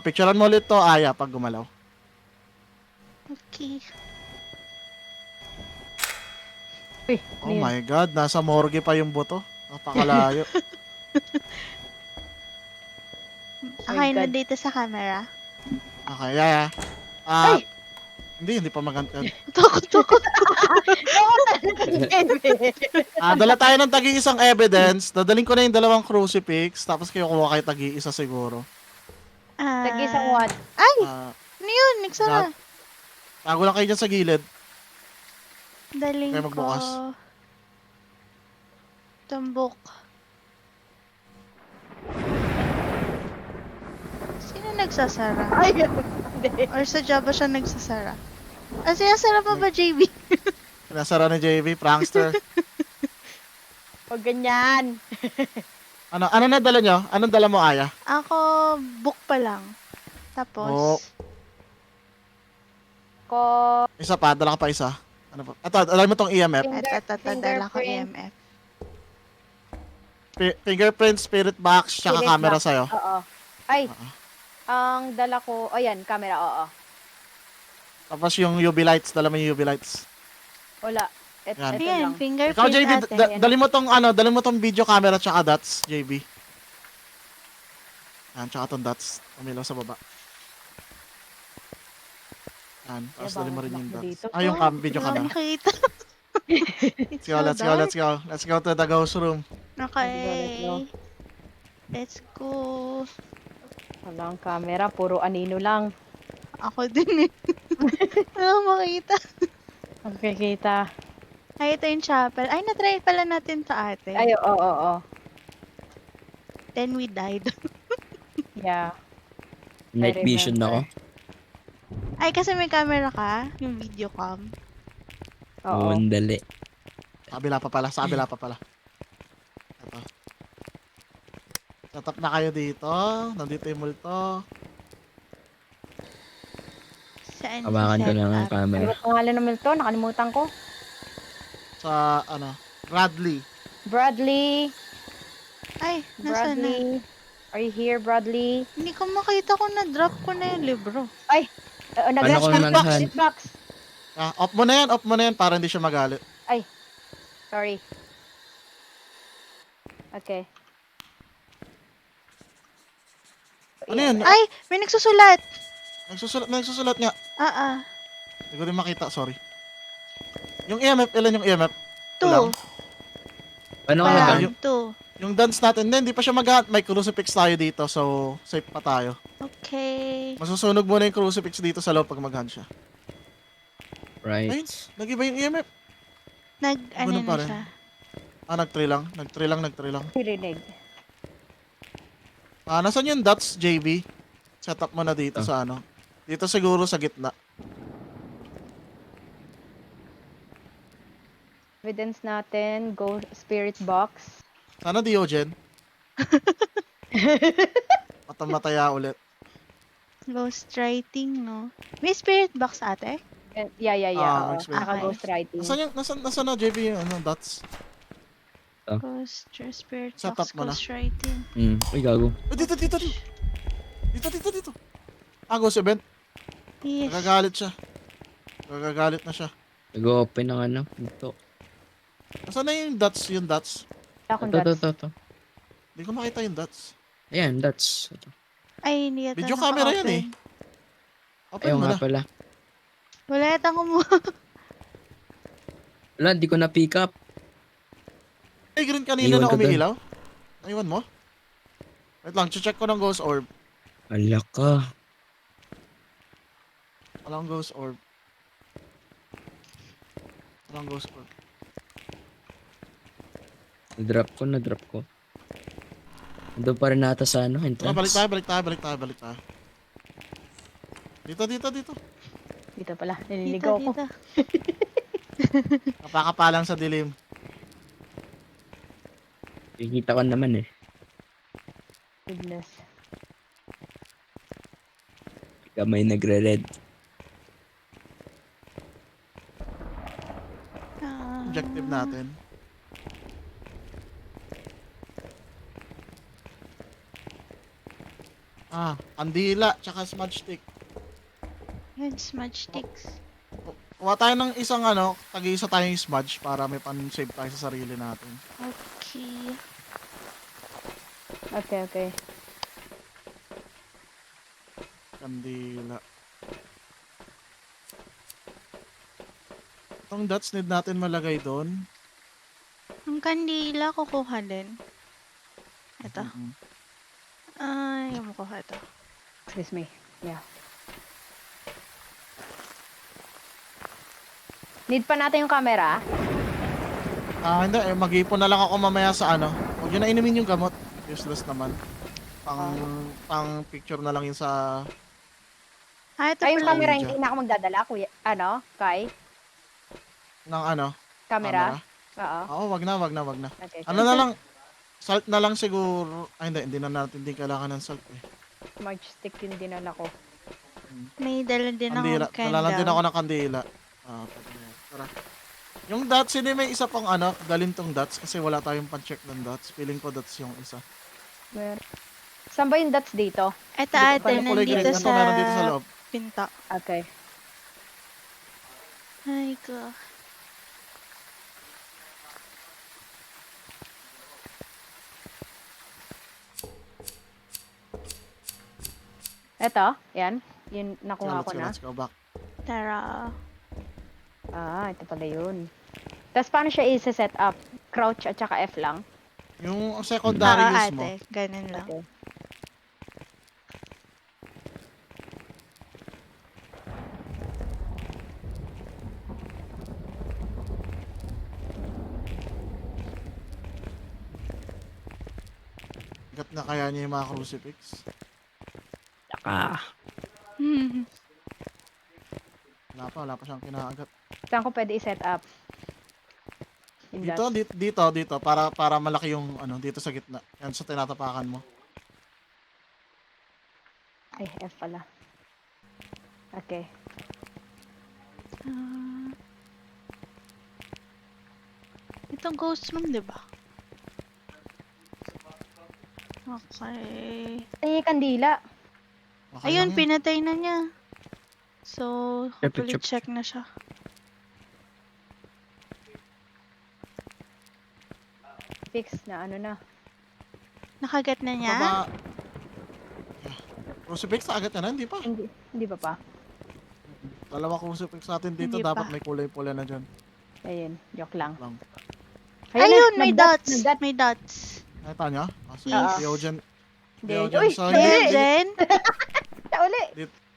Picturean mo ulit to, Aya, pag gumalaw. Okay. Uy, Oh ano yun? my God, nasa morgue pa yung buto. Napakalayo. My Okay na God. dito sa camera. Okay, yeah. Ah, Ay! hindi pa maganda. Takot. Oo, talaga, David. Dala tayo ng tagi-isang evidence. Dadaling ko na yung dalawang crucifix. Tapos kayo kuha kayo tagi-isa siguro. Tag-isang Ah, what? ay! Ah, Ano yun? Nagsara. tago lang kayo dyan sa gilid. Daling Kaya ko. magbukas. Tumbok. Sino nagsasara? Ay, hindi. Or sa Java siya nagsasara? Sinasara pa ba, JB? Nasara ni JV, prankster. Huwag ganyan. Ano na dala nyo? Anong dala mo, Aya? Ako, book pa lang. Tapos, Ko, Isa pa, dala ka pa isa. Ano pa? Ito, alam mo tong EMF. dala ko fingerprint. EMF. Fingerprint, spirit box, tsaka Spirit camera box. sa'yo. Oo. Ay, Oo. ang dala ko, ayan, camera, oo. Tapos yung UV lights, dala mo yung UV lights. Wala. Yan. Ito Ayan, lang. fingerprint Ikaw, JB, ate. dali mo tong video camera tsaka dots, JB. Yan, tsaka tong dots. Umilaw sa baba. Yan, tapos dali mo rin yung tumakbo dots. dito. Yung video Wala camera. makita. Let's go, let's go, let's go. Let's go to the ghost room. Okay. Let's go. Wala ang camera, puro anino lang. Ako din eh. Wala makita. Magkikita. Ay, ito yung chapel. Ay, na-try pala natin to ate. Ay, oo. Then we died. Yeah. Night vision remember. ako. Ay, kasi may camera ka? Yung video cam. Oo. Oo, dali. Sa kabila pa pala, sa kabila pa pala. Ito. Tatap na kayo dito. Nandito yung multo. Saan Hawakan ko set lang ang up? Ano camera. ba pangalan ng multo? Nakalimutan ko. Sa, Bradley. Bradley. Ay, nasa na? Bradley. Are you here, Bradley? Hindi ko makita kung na-drop ko na yung libro. Nag-rest ko spirit naman box, saan? spirit box. Off mo na yan para hindi siya magalit. Sorry. Okay. Ano yun? Ay, may nagsusulat. Nagsusulat nga. Hindi ko din makita, sorry. Yung EMF, ilan yung EMF? Ilang? 2. Paano ka Ah, nag- yung- 2. Yung dance natin, hindi pa siya may crucifix tayo dito, so safe pa tayo. Okay. Masusunog muna yung crucifix dito sa loob pag mag-hunt siya. Right. Ayun, nag-iba yung EMF. Ano Ganun pa na rin. siya? Nag-3 lang. Nag-3 lang. Pirinig. Nasaan yung dots, JB? Set up mo na dito sa Dito siguro sa gitna. Evidence natin, go spirit box. Sana Diogen. Matamataya ulit. Ghost writing, no? May spirit box ate? Yeah. oo. Mag-spirit Naka box. ghost writing. Nasaan na JB yung dots? Ghost spirit Set box, up mo na. ghost writing. Uy, gago. Dito. Dito. Ghost event. Yes. Nagagalit siya. Nagagalit na siya. Nag-open ng ito. Nasaan na yung dots? Wala akong Ito. dots. Hindi ko makita yung dots. Ayan, that's. Ito. Ay, hindi yata Video camera yan eh. naka-open. Open Ayaw mo nga na. pala. Wala yata kumuha. Wala, di ko na pick up. Ay, green kanina Iwan na ko dun. umiilaw. Aywan mo. Wait lang, check ko ng ghost orb. Ala ka. Walang ghost orb. Walang ghost orb. Na-drop ko. Doon pa rin nata sa entrance. Balik tayo. Dito. Dito pala, Dito, nililigaw ko. dito. Kapakapalang sa dilim. Kikita ko naman eh. Goodness. Kamay nagre-red. Objective natin. Kandila, tsaka smudge stick. Yan, smudge sticks. Kuha tayo ng isang tag-iisa tayong smudge para may pan-save tayo sa sarili natin. Okay. Okay. Kandila. Itong dots need natin malagay doon. Ang kandila, kukuha din. Ito. Mm-mm. Ay, makuha ito. Excuse me. Yeah. Need pa natin yung camera? Hindi. Mag-ipon na lang ako mamaya sa Huwag yun na inumin yung gamot. Useless naman. Pang picture na lang yun sa... Ito Ay, yung pala. camera Ouija. hindi na ako magdadala, kuya. Kai? Ng Camera? Oo. Oo, wag na. Okay. Ano na lang, salt na lang siguro. Ay, hindi na natin din kailangan ng salt eh. Smudge stick yung dinala ko. May dala din Kandila. akong Dala lang din ako candle. ng kandila. Pwede na yan. Tara. Yung dots, hindi may isa pang dalhin tong dots kasi wala tayong pan-check ng dots. Feeling ko dots yung isa. Saan ba yung dots dito? Ito Hindi ko ate, pala Kulay green. nandito Ganito meron dito sa sa loob. pinto. Okay. Ay ko. Eto, yan. Yun, nakuha ko na. Let's go back. Tara. Ito pala yun. Tapos paano siya i-set up? Crouch at saka F lang? Yung secondary use mo. Ate. Ganun lang. Okay. Gat na kaya niya yung mga crucifix. Hmm. Wala pa siyang kinaagat. Saan ko pwede i-set up? Yung dots. Dito para malaki yung dito sa gitna. Yan sa tinatapakan mo. Ay, F pala. Okay. Ah. Ito ghost room, di ba? Okay. Ay, kandila. Okay Ayun, lang yan. pinatay na niya. So, hopefully Chup. check na siya. Fix na ano na. Nakagat na niya? Baba. Crucifix agad na, hindi pa. Hindi ba pa? Dalawa crucifix natin dito, Hindi dapat pa. may kulay-pula na dyan. Ayun, joke lang. Lang. Ayun, may nag-dots, dots. nag-dots. May dots. Nakita niya? Yes. Diogen. Hindi. Diogen. Uy, So, hindi. Jen? Sa uli.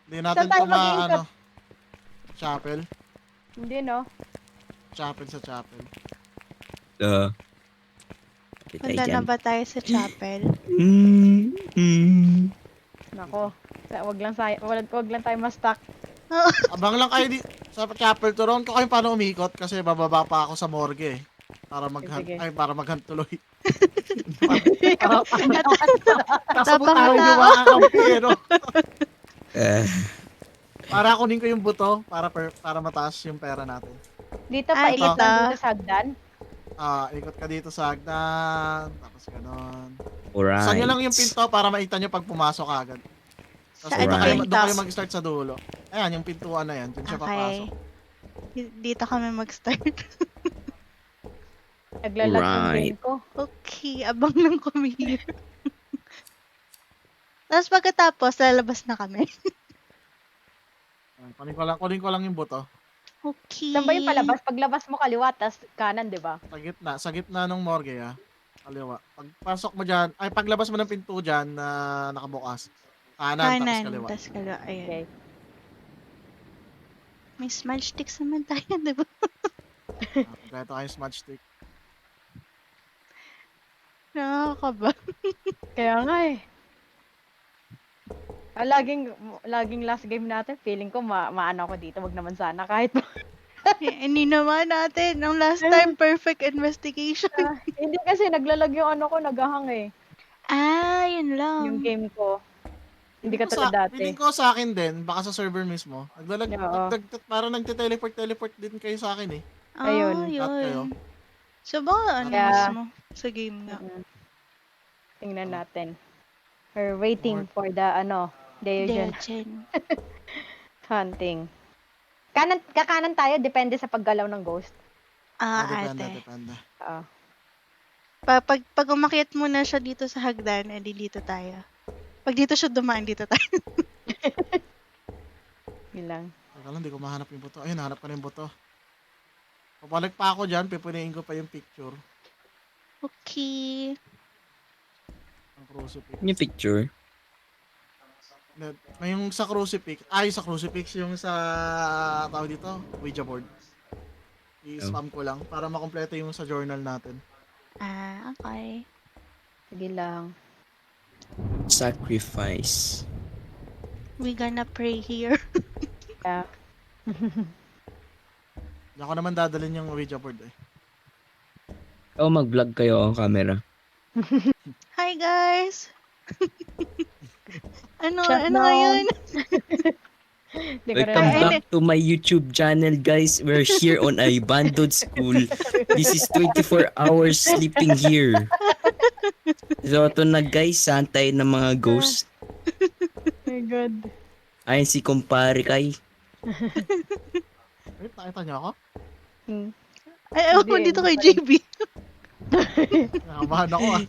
Hindi natin Saan tayo to mag-iikot? chapel. Hindi, no? Chapel sa chapel. Punta na ba tayo sa chapel? Nako. Wag lang tayo ma-stuck. Abang lang kayo sa chapel to ron ko kayo paano umikot kasi bababa pa ako sa morgue eh. Para Sige. para maghunt tuloy. Tabang tayo na yung ako. mga kampero. Para kunin ko yung buto para mataas yung pera natin. Dito Ah, pa, ikot dito. lang dito sa hagdan. Ikot ka dito sa hagdan, tapos ganon. Alright. Saan nyo lang yung pinto para makita nyo pag pumasok ka agad. Tapos Saan doon yung kayo, pinto? doon kayo mag-start sa dulo. Ayan, yung pintuan na yan. Doon siya papasok. Dito kami mag-start. Naglalag yung Right. game ko. Okay, abang lang kami here. Tapos pagkatapos, lalabas na kami. Kunin ko lang yung buto. Okay. Saan ba yung palabas? Paglabas mo kaliwa, tas kanan, di ba? Sa gitna ng morgue, kaliwa. Pagpasok mo dyan, paglabas mo ng pinto dyan na nakabukas, kanan, tapos Kanan, kaliwa. tapos kaliwa. Ayun. Okay. May smudge sticks naman tayo, di ba? Kompleto kayong smudge stick. Nakakaba. Kaya nga eh. Laging last game natin, feeling ko maano ako dito. Wag naman sana kahit Hindi naman natin. Ang last time, perfect investigation. hindi kasi naglalag yung ano ko, naghahang eh. Yun lang. Yung game ko. Hindi ka Feeling ko tulad dati. Feeling ko sa akin din, baka sa server mismo. Oo. Parang nagte-teleport din kayo sa akin eh. Ayun. Lahat kayo. Yun. So, baka ano Kaya- mismo sa game nga. Tingnan natin. We're waiting for the Deogen Deogen. hunting. Kakanan tayo, depende sa paggalaw ng ghost. Depende, Ate. depende. Oo. Pag umakyat mo na siya dito sa hagdan, edi dito tayo. Pag dito siya dumaan, dito tayo. Yun lang. Teka lang, hindi ko mahanap yung buto. Ayun, nahanap ko na yung buto. Papalag pa ako dyan, pipuniin ko pa yung picture Okay. ng crucifix. Yung picture. May yung sa crucifix. Yung sa crucifix. Yung sa, tawag dito, Ouija board. I-spam ko lang para makompleto yung sa journal natin. Okay. Sige lang. Sacrifice. We gonna pray here. Yeah. Hindi ako naman dadalhin yung Ouija board eh. O mag-vlog kayo on camera. Hi, guys! ano Shut nga down. yun? Hindi ko Welcome rin- back to my YouTube channel, guys. We're here on Ibandod School. This is 24 hours sleeping here. So, ito na guys, santay ng mga ghost. Oh my God. Ayun si kumpare kay. Wait, nakita niyo ako? Hmm. Ay, ewan ko Hindi, dito kay hindi JB. Nakamahan ako ah.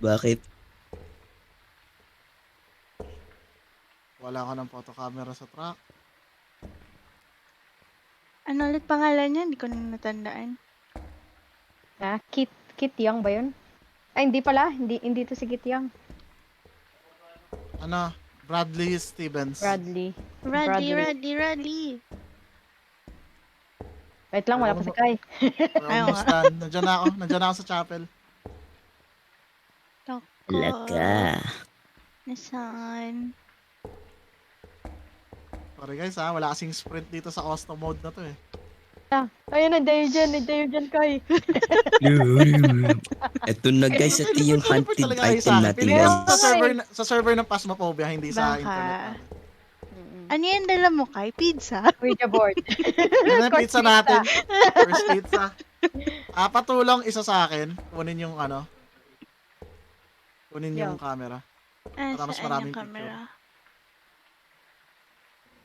Bakit? Wala ka ng photo camera sa truck. Ano ulit pangalan niya? Hindi ko na natandaan. Kit Young ba yun? Ay, hindi pala. Hindi to si Kit Young. Ano? Bradley Stevens. Bradley. Radley. Wait lang, wala pa si Kai. We're almost done. Nandiyan na ako sa chapel. Laka. Nasaan? Sorry guys ha, wala kasing sprint dito sa custom mode na to eh. Ayun, nandiyan dyan, Kai. Ito na guys, ito yung hunted Talaga kayo item natin Pili guys. sa server ng Phasmophobia, hindi sa Baka. internet. Ano yan dala mo kay? Pizza? Ouija board. Yan ang Course pizza natin. First pizza. Patulong isa sa akin. Kunin yung ano. Kunin yung camera. Para mas Saan maraming yung camera?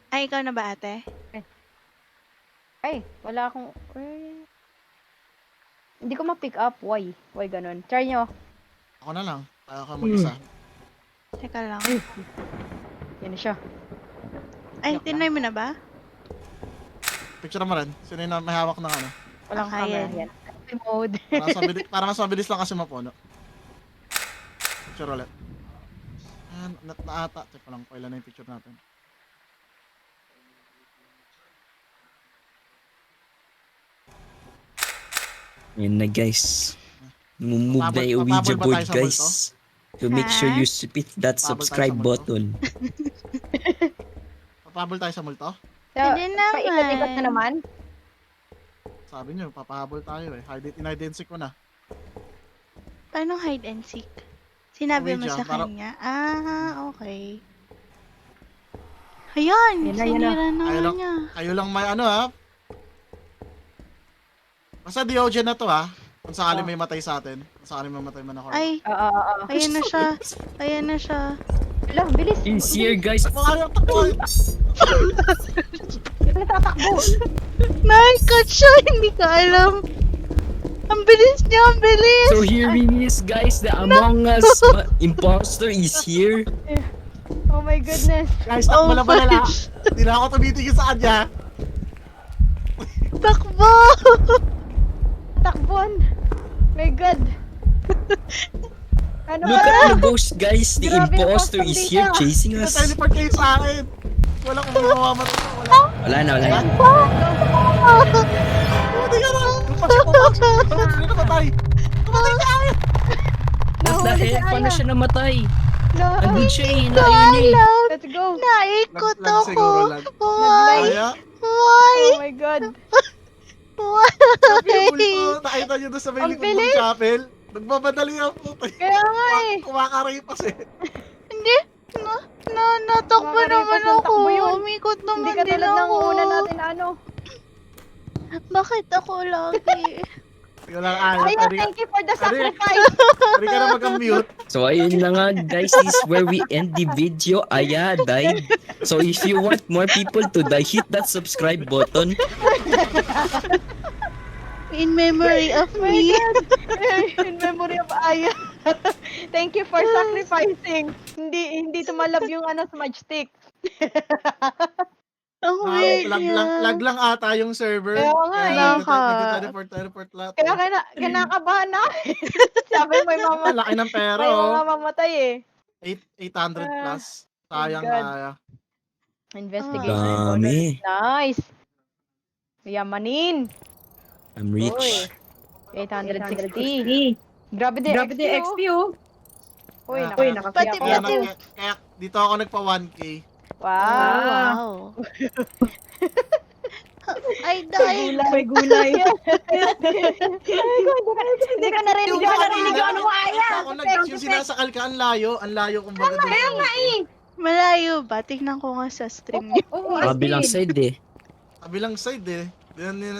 Ay, ikaw na ba ate? Ay, wala akong... Hindi ko ma-pick up. Why? Why ganun? Try nyo. Ako na lang. Kaya ka mag-isa. Teka lang. Yan na siya. Ay, Yok tinry mo na ba? Picture mo rin. Sino yung may hawak ng ano. Walang Kaya. camera yan. Mode. Para mas mabilis lang kasi mapuno. Picture ulit. Ayan, na ata. Check ko lang kung ilan na yung picture natin. Yan na guys. Move na yung Ouija Papabol ba board tayo sa guys. So make sure you hit that Papabol tayo subscribe sa multo? button. Papahabol tayo sa multo? So, Hindi naman. paikot-ikot na naman. Sabi niyo, papahabol tayo eh. Inidensik ko na. Paano hide and seek? Sinabi mo Ouija, sa para- kanya? Okay. Ayan! Yan na, Sinira na Ayaw lang. niya. Kayo lang may ano ha. Basta Diogen na to ha. Kung sakali may matay sa atin. Kung sakali may matay man ako. Ay, Oo. ayan na siya. Ayan na siya. Wala, bilis. He's here guys. Ayaw, takbo! Natatakbo. Nakikot siya, hindi ka alam. Ang bilis niya, ang bilis! So here he is guys. The Among Us imposter is here. Oh my goodness. Guys, takbo na ba nila? gosh. Hindi na ako tumitigil sa kanya. Takbo! Takbon. My God. Ano Look ba? at the ghost guys. The Grabe yung imposter custom is data. here chasing us. Teleport kayo sa akin. Wala kong mamamatay. Wala. Wala na. Hindi ka na. Pumasok. Hindi na patay. Tumatay sa akin. What the heck? Paano siya namatay? No. Andun siya eh. Ayun eh. Let's go. Naikot Lag siguro, ako. lag. Why? Kaya, Why? Oh my God. Why? yung multo, nakita nyo doon sa may Ang likod ng bilis. chapel. Nagbabadali ako. Kaya nga eh. Kumakarepas eh. Hindi. Natakbo Mga naman repas ng ako. takbo yun. Umikot Hindi naman ka din tulad ng ako. una natin na ano. Bakit ako lagi? Wala ayaw. Aya, thank you for the Ari. sacrifice. Pwede ka na mag-mute. So ayun na nga guys, this is where we end the video. Aya died. So if you want more people to die, hit that subscribe button. In memory of Oh my me. God. In memory of Aya. Thank you for sacrificing. Hindi tumalab yung smudge stick. Ang weird Lag niya. lang ata yung server. Kaya nga eh. nagte-teleport lahat. Kaya kinakabahan na. Sabi mo may Ang laki ng pera, may oh. mamamatay eh. 800 plus. Sayang God. nga. Investigation Ah. bonus. Dami. Nice. Yamanin. I'm Uy. rich. 860. Grabe din Grabe din XP, oh. Uy, Uy, nakapati Pati- ako. Kaya, pati- kaya dito ako nagpa 1K. Wow. Wow. I died. May gulay. Hindi ko narinig yung ano mo, Aya? Ako yung sinasakal ka, ang layo kumbaga doon. Kaya nga Malayo ba? Tingnan ko nga sa stream niyo. Kabilang side eh. Kabilang side eh.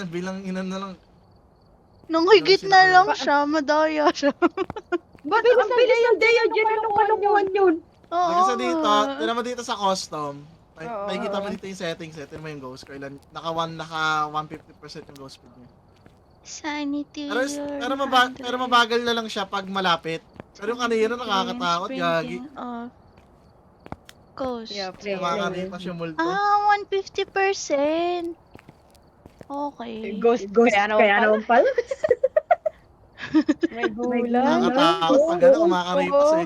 Bilang ina na lang. Nung higit na lang siya, madaya siya. Ba't ang bilis ng Deo dyan? Anong kalukuhan yun? Oo. Kasi dito, tira mo dito sa custom. Oo. Makikita mo dito yung settings eh. Tira mo yung ghost ko. Naka 150% yung ghost speed niya. Sanity. Pero mabagal na lang siya pag malapit. Pero yung kanina nakakatakot, gagi. Ghost. Yeah, Makakalipas yung multo. 150%. Okay. Ghost Kaya naman pala. May gulay. Nakakatakot pag ano, kumakaripas eh.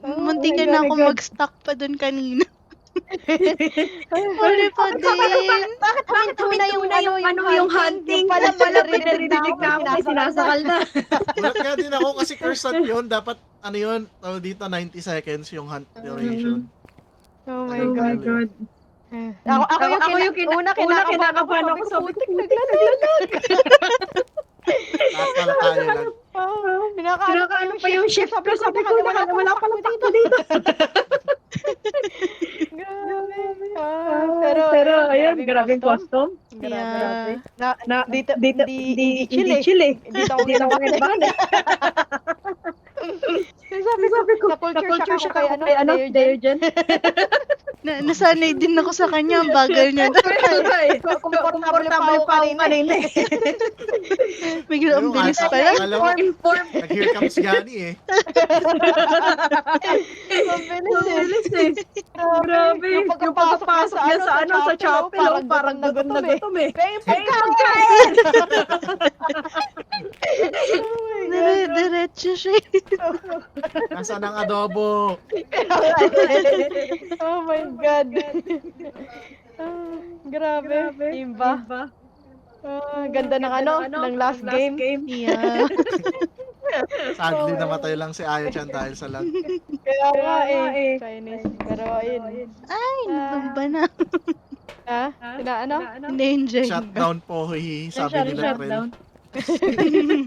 Muntikan na ako mag-stuck pa dun kanina. Sorry pa din. Bakit humintuna yung hunting? Pala, pinarinig pinarinig na ako, may sinasakal na. Ulat nga din ako kasi cursed yun. Dapat ano yun, dito 90 seconds yung hunt duration. Oh my Oh my God. Ako yung kinakabahan ako sa putik. Lahat pala tayo lang. Kinakaano pa yung shift ko. Sabi ko, wala pala takbo dito. Pero, ayun, grabe yung custom. Yeah. Dito, Hindi chill chill eh. Dito ako kinabahan eh. Sabi ko, na-culture siya ako kay Deo dyan. Nasanay din ako sa kanya. Ang bagal niya. Komportable pa ako kanina eh. Bigla ang bilis pala. Inform. Nag-here comes Gani eh. Ang bilis eh. Grabe. Yung pagkapasok niya sa chapel, parang nagutom eh. Pagkain! Diretso siya. Nasaan ang adobo? Oh my God. Grabe. Imba. Ganda ng ng last game. Yeah. Sadly namatay lang si Ayo-chan dahil sa lag. Kaya nga eh. Chinese. Pero ayun. Ay, nabamba na. Ha? Ano? Na-enjoy. Shutdown po, sabi Sorry, nila shutdown. Trell.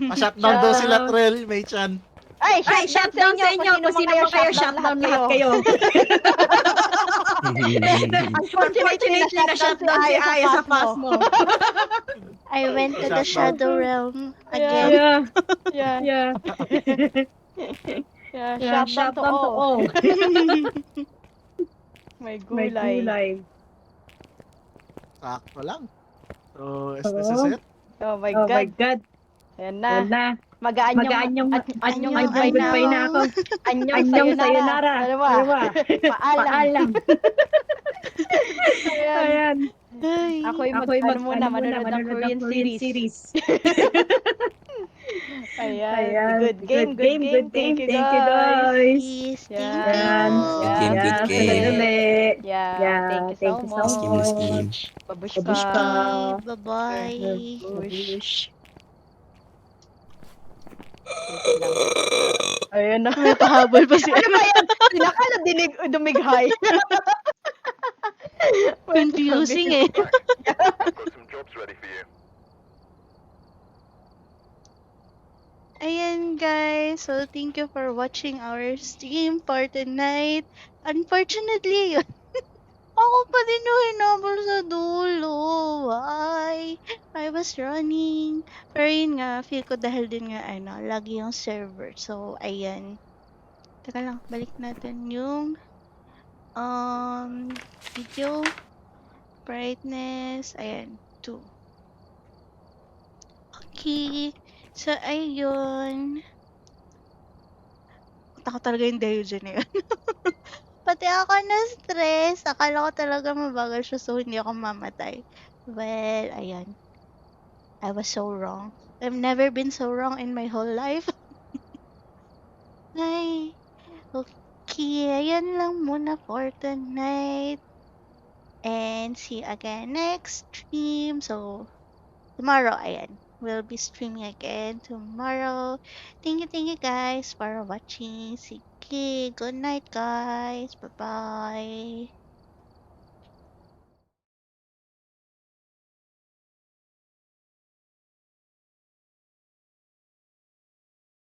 Pa-shutdown daw sila Trell, May-chan. Ay, Shutdown sa inyo. Kung sino man kayo, shutdown lahat kayo. Unfortunately, na-shutdown si Aya sa pass mo. I went to the Shutdown. shadow realm again. Yeah. Shutdown to all. May gulay. Sakto lang. So, is this is it? Oh my Oh my God. God. Ayan na. Wala. Magaan Anyong goodbye na ako. Anyong sayonara. Dalawa. Paalam. Ayan. Ay, Ako'y manonood ng Korean series. Ayan. Good game. Thank you guys. please. Thank Yan. you. Good game. Ulit. Yeah. Thank you so much. Skim. Babushka. Bye-bye. Bush. Ayan na. May pahabol pa si Ano ba yan? Sinakala dumighay. Confusing eh. Ayan guys, so thank you for watching our stream for tonight. Unfortunately, yun. Ako pa din yung hinabol sa dulo. Why? I was was running. Pero yun nga, feel ko dahil din nga, lagi yung server. So, ayan. Teka lang, balik natin yung video brightness. Ayan, 2. Okay. So, ayun. Takot talaga yung Daejeon na yun. Pati ako na-stress. Akala ko talaga mabagal siya so hindi ako mamatay. Well, ayan. I was so wrong. I've never been so wrong in my whole life. Ay, okay. Ayan lang muna for tonight. And see you again next stream. So, tomorrow, ayan. We'll be streaming again tomorrow. Thank you guys for watching. Sige, good night guys. Bye-bye.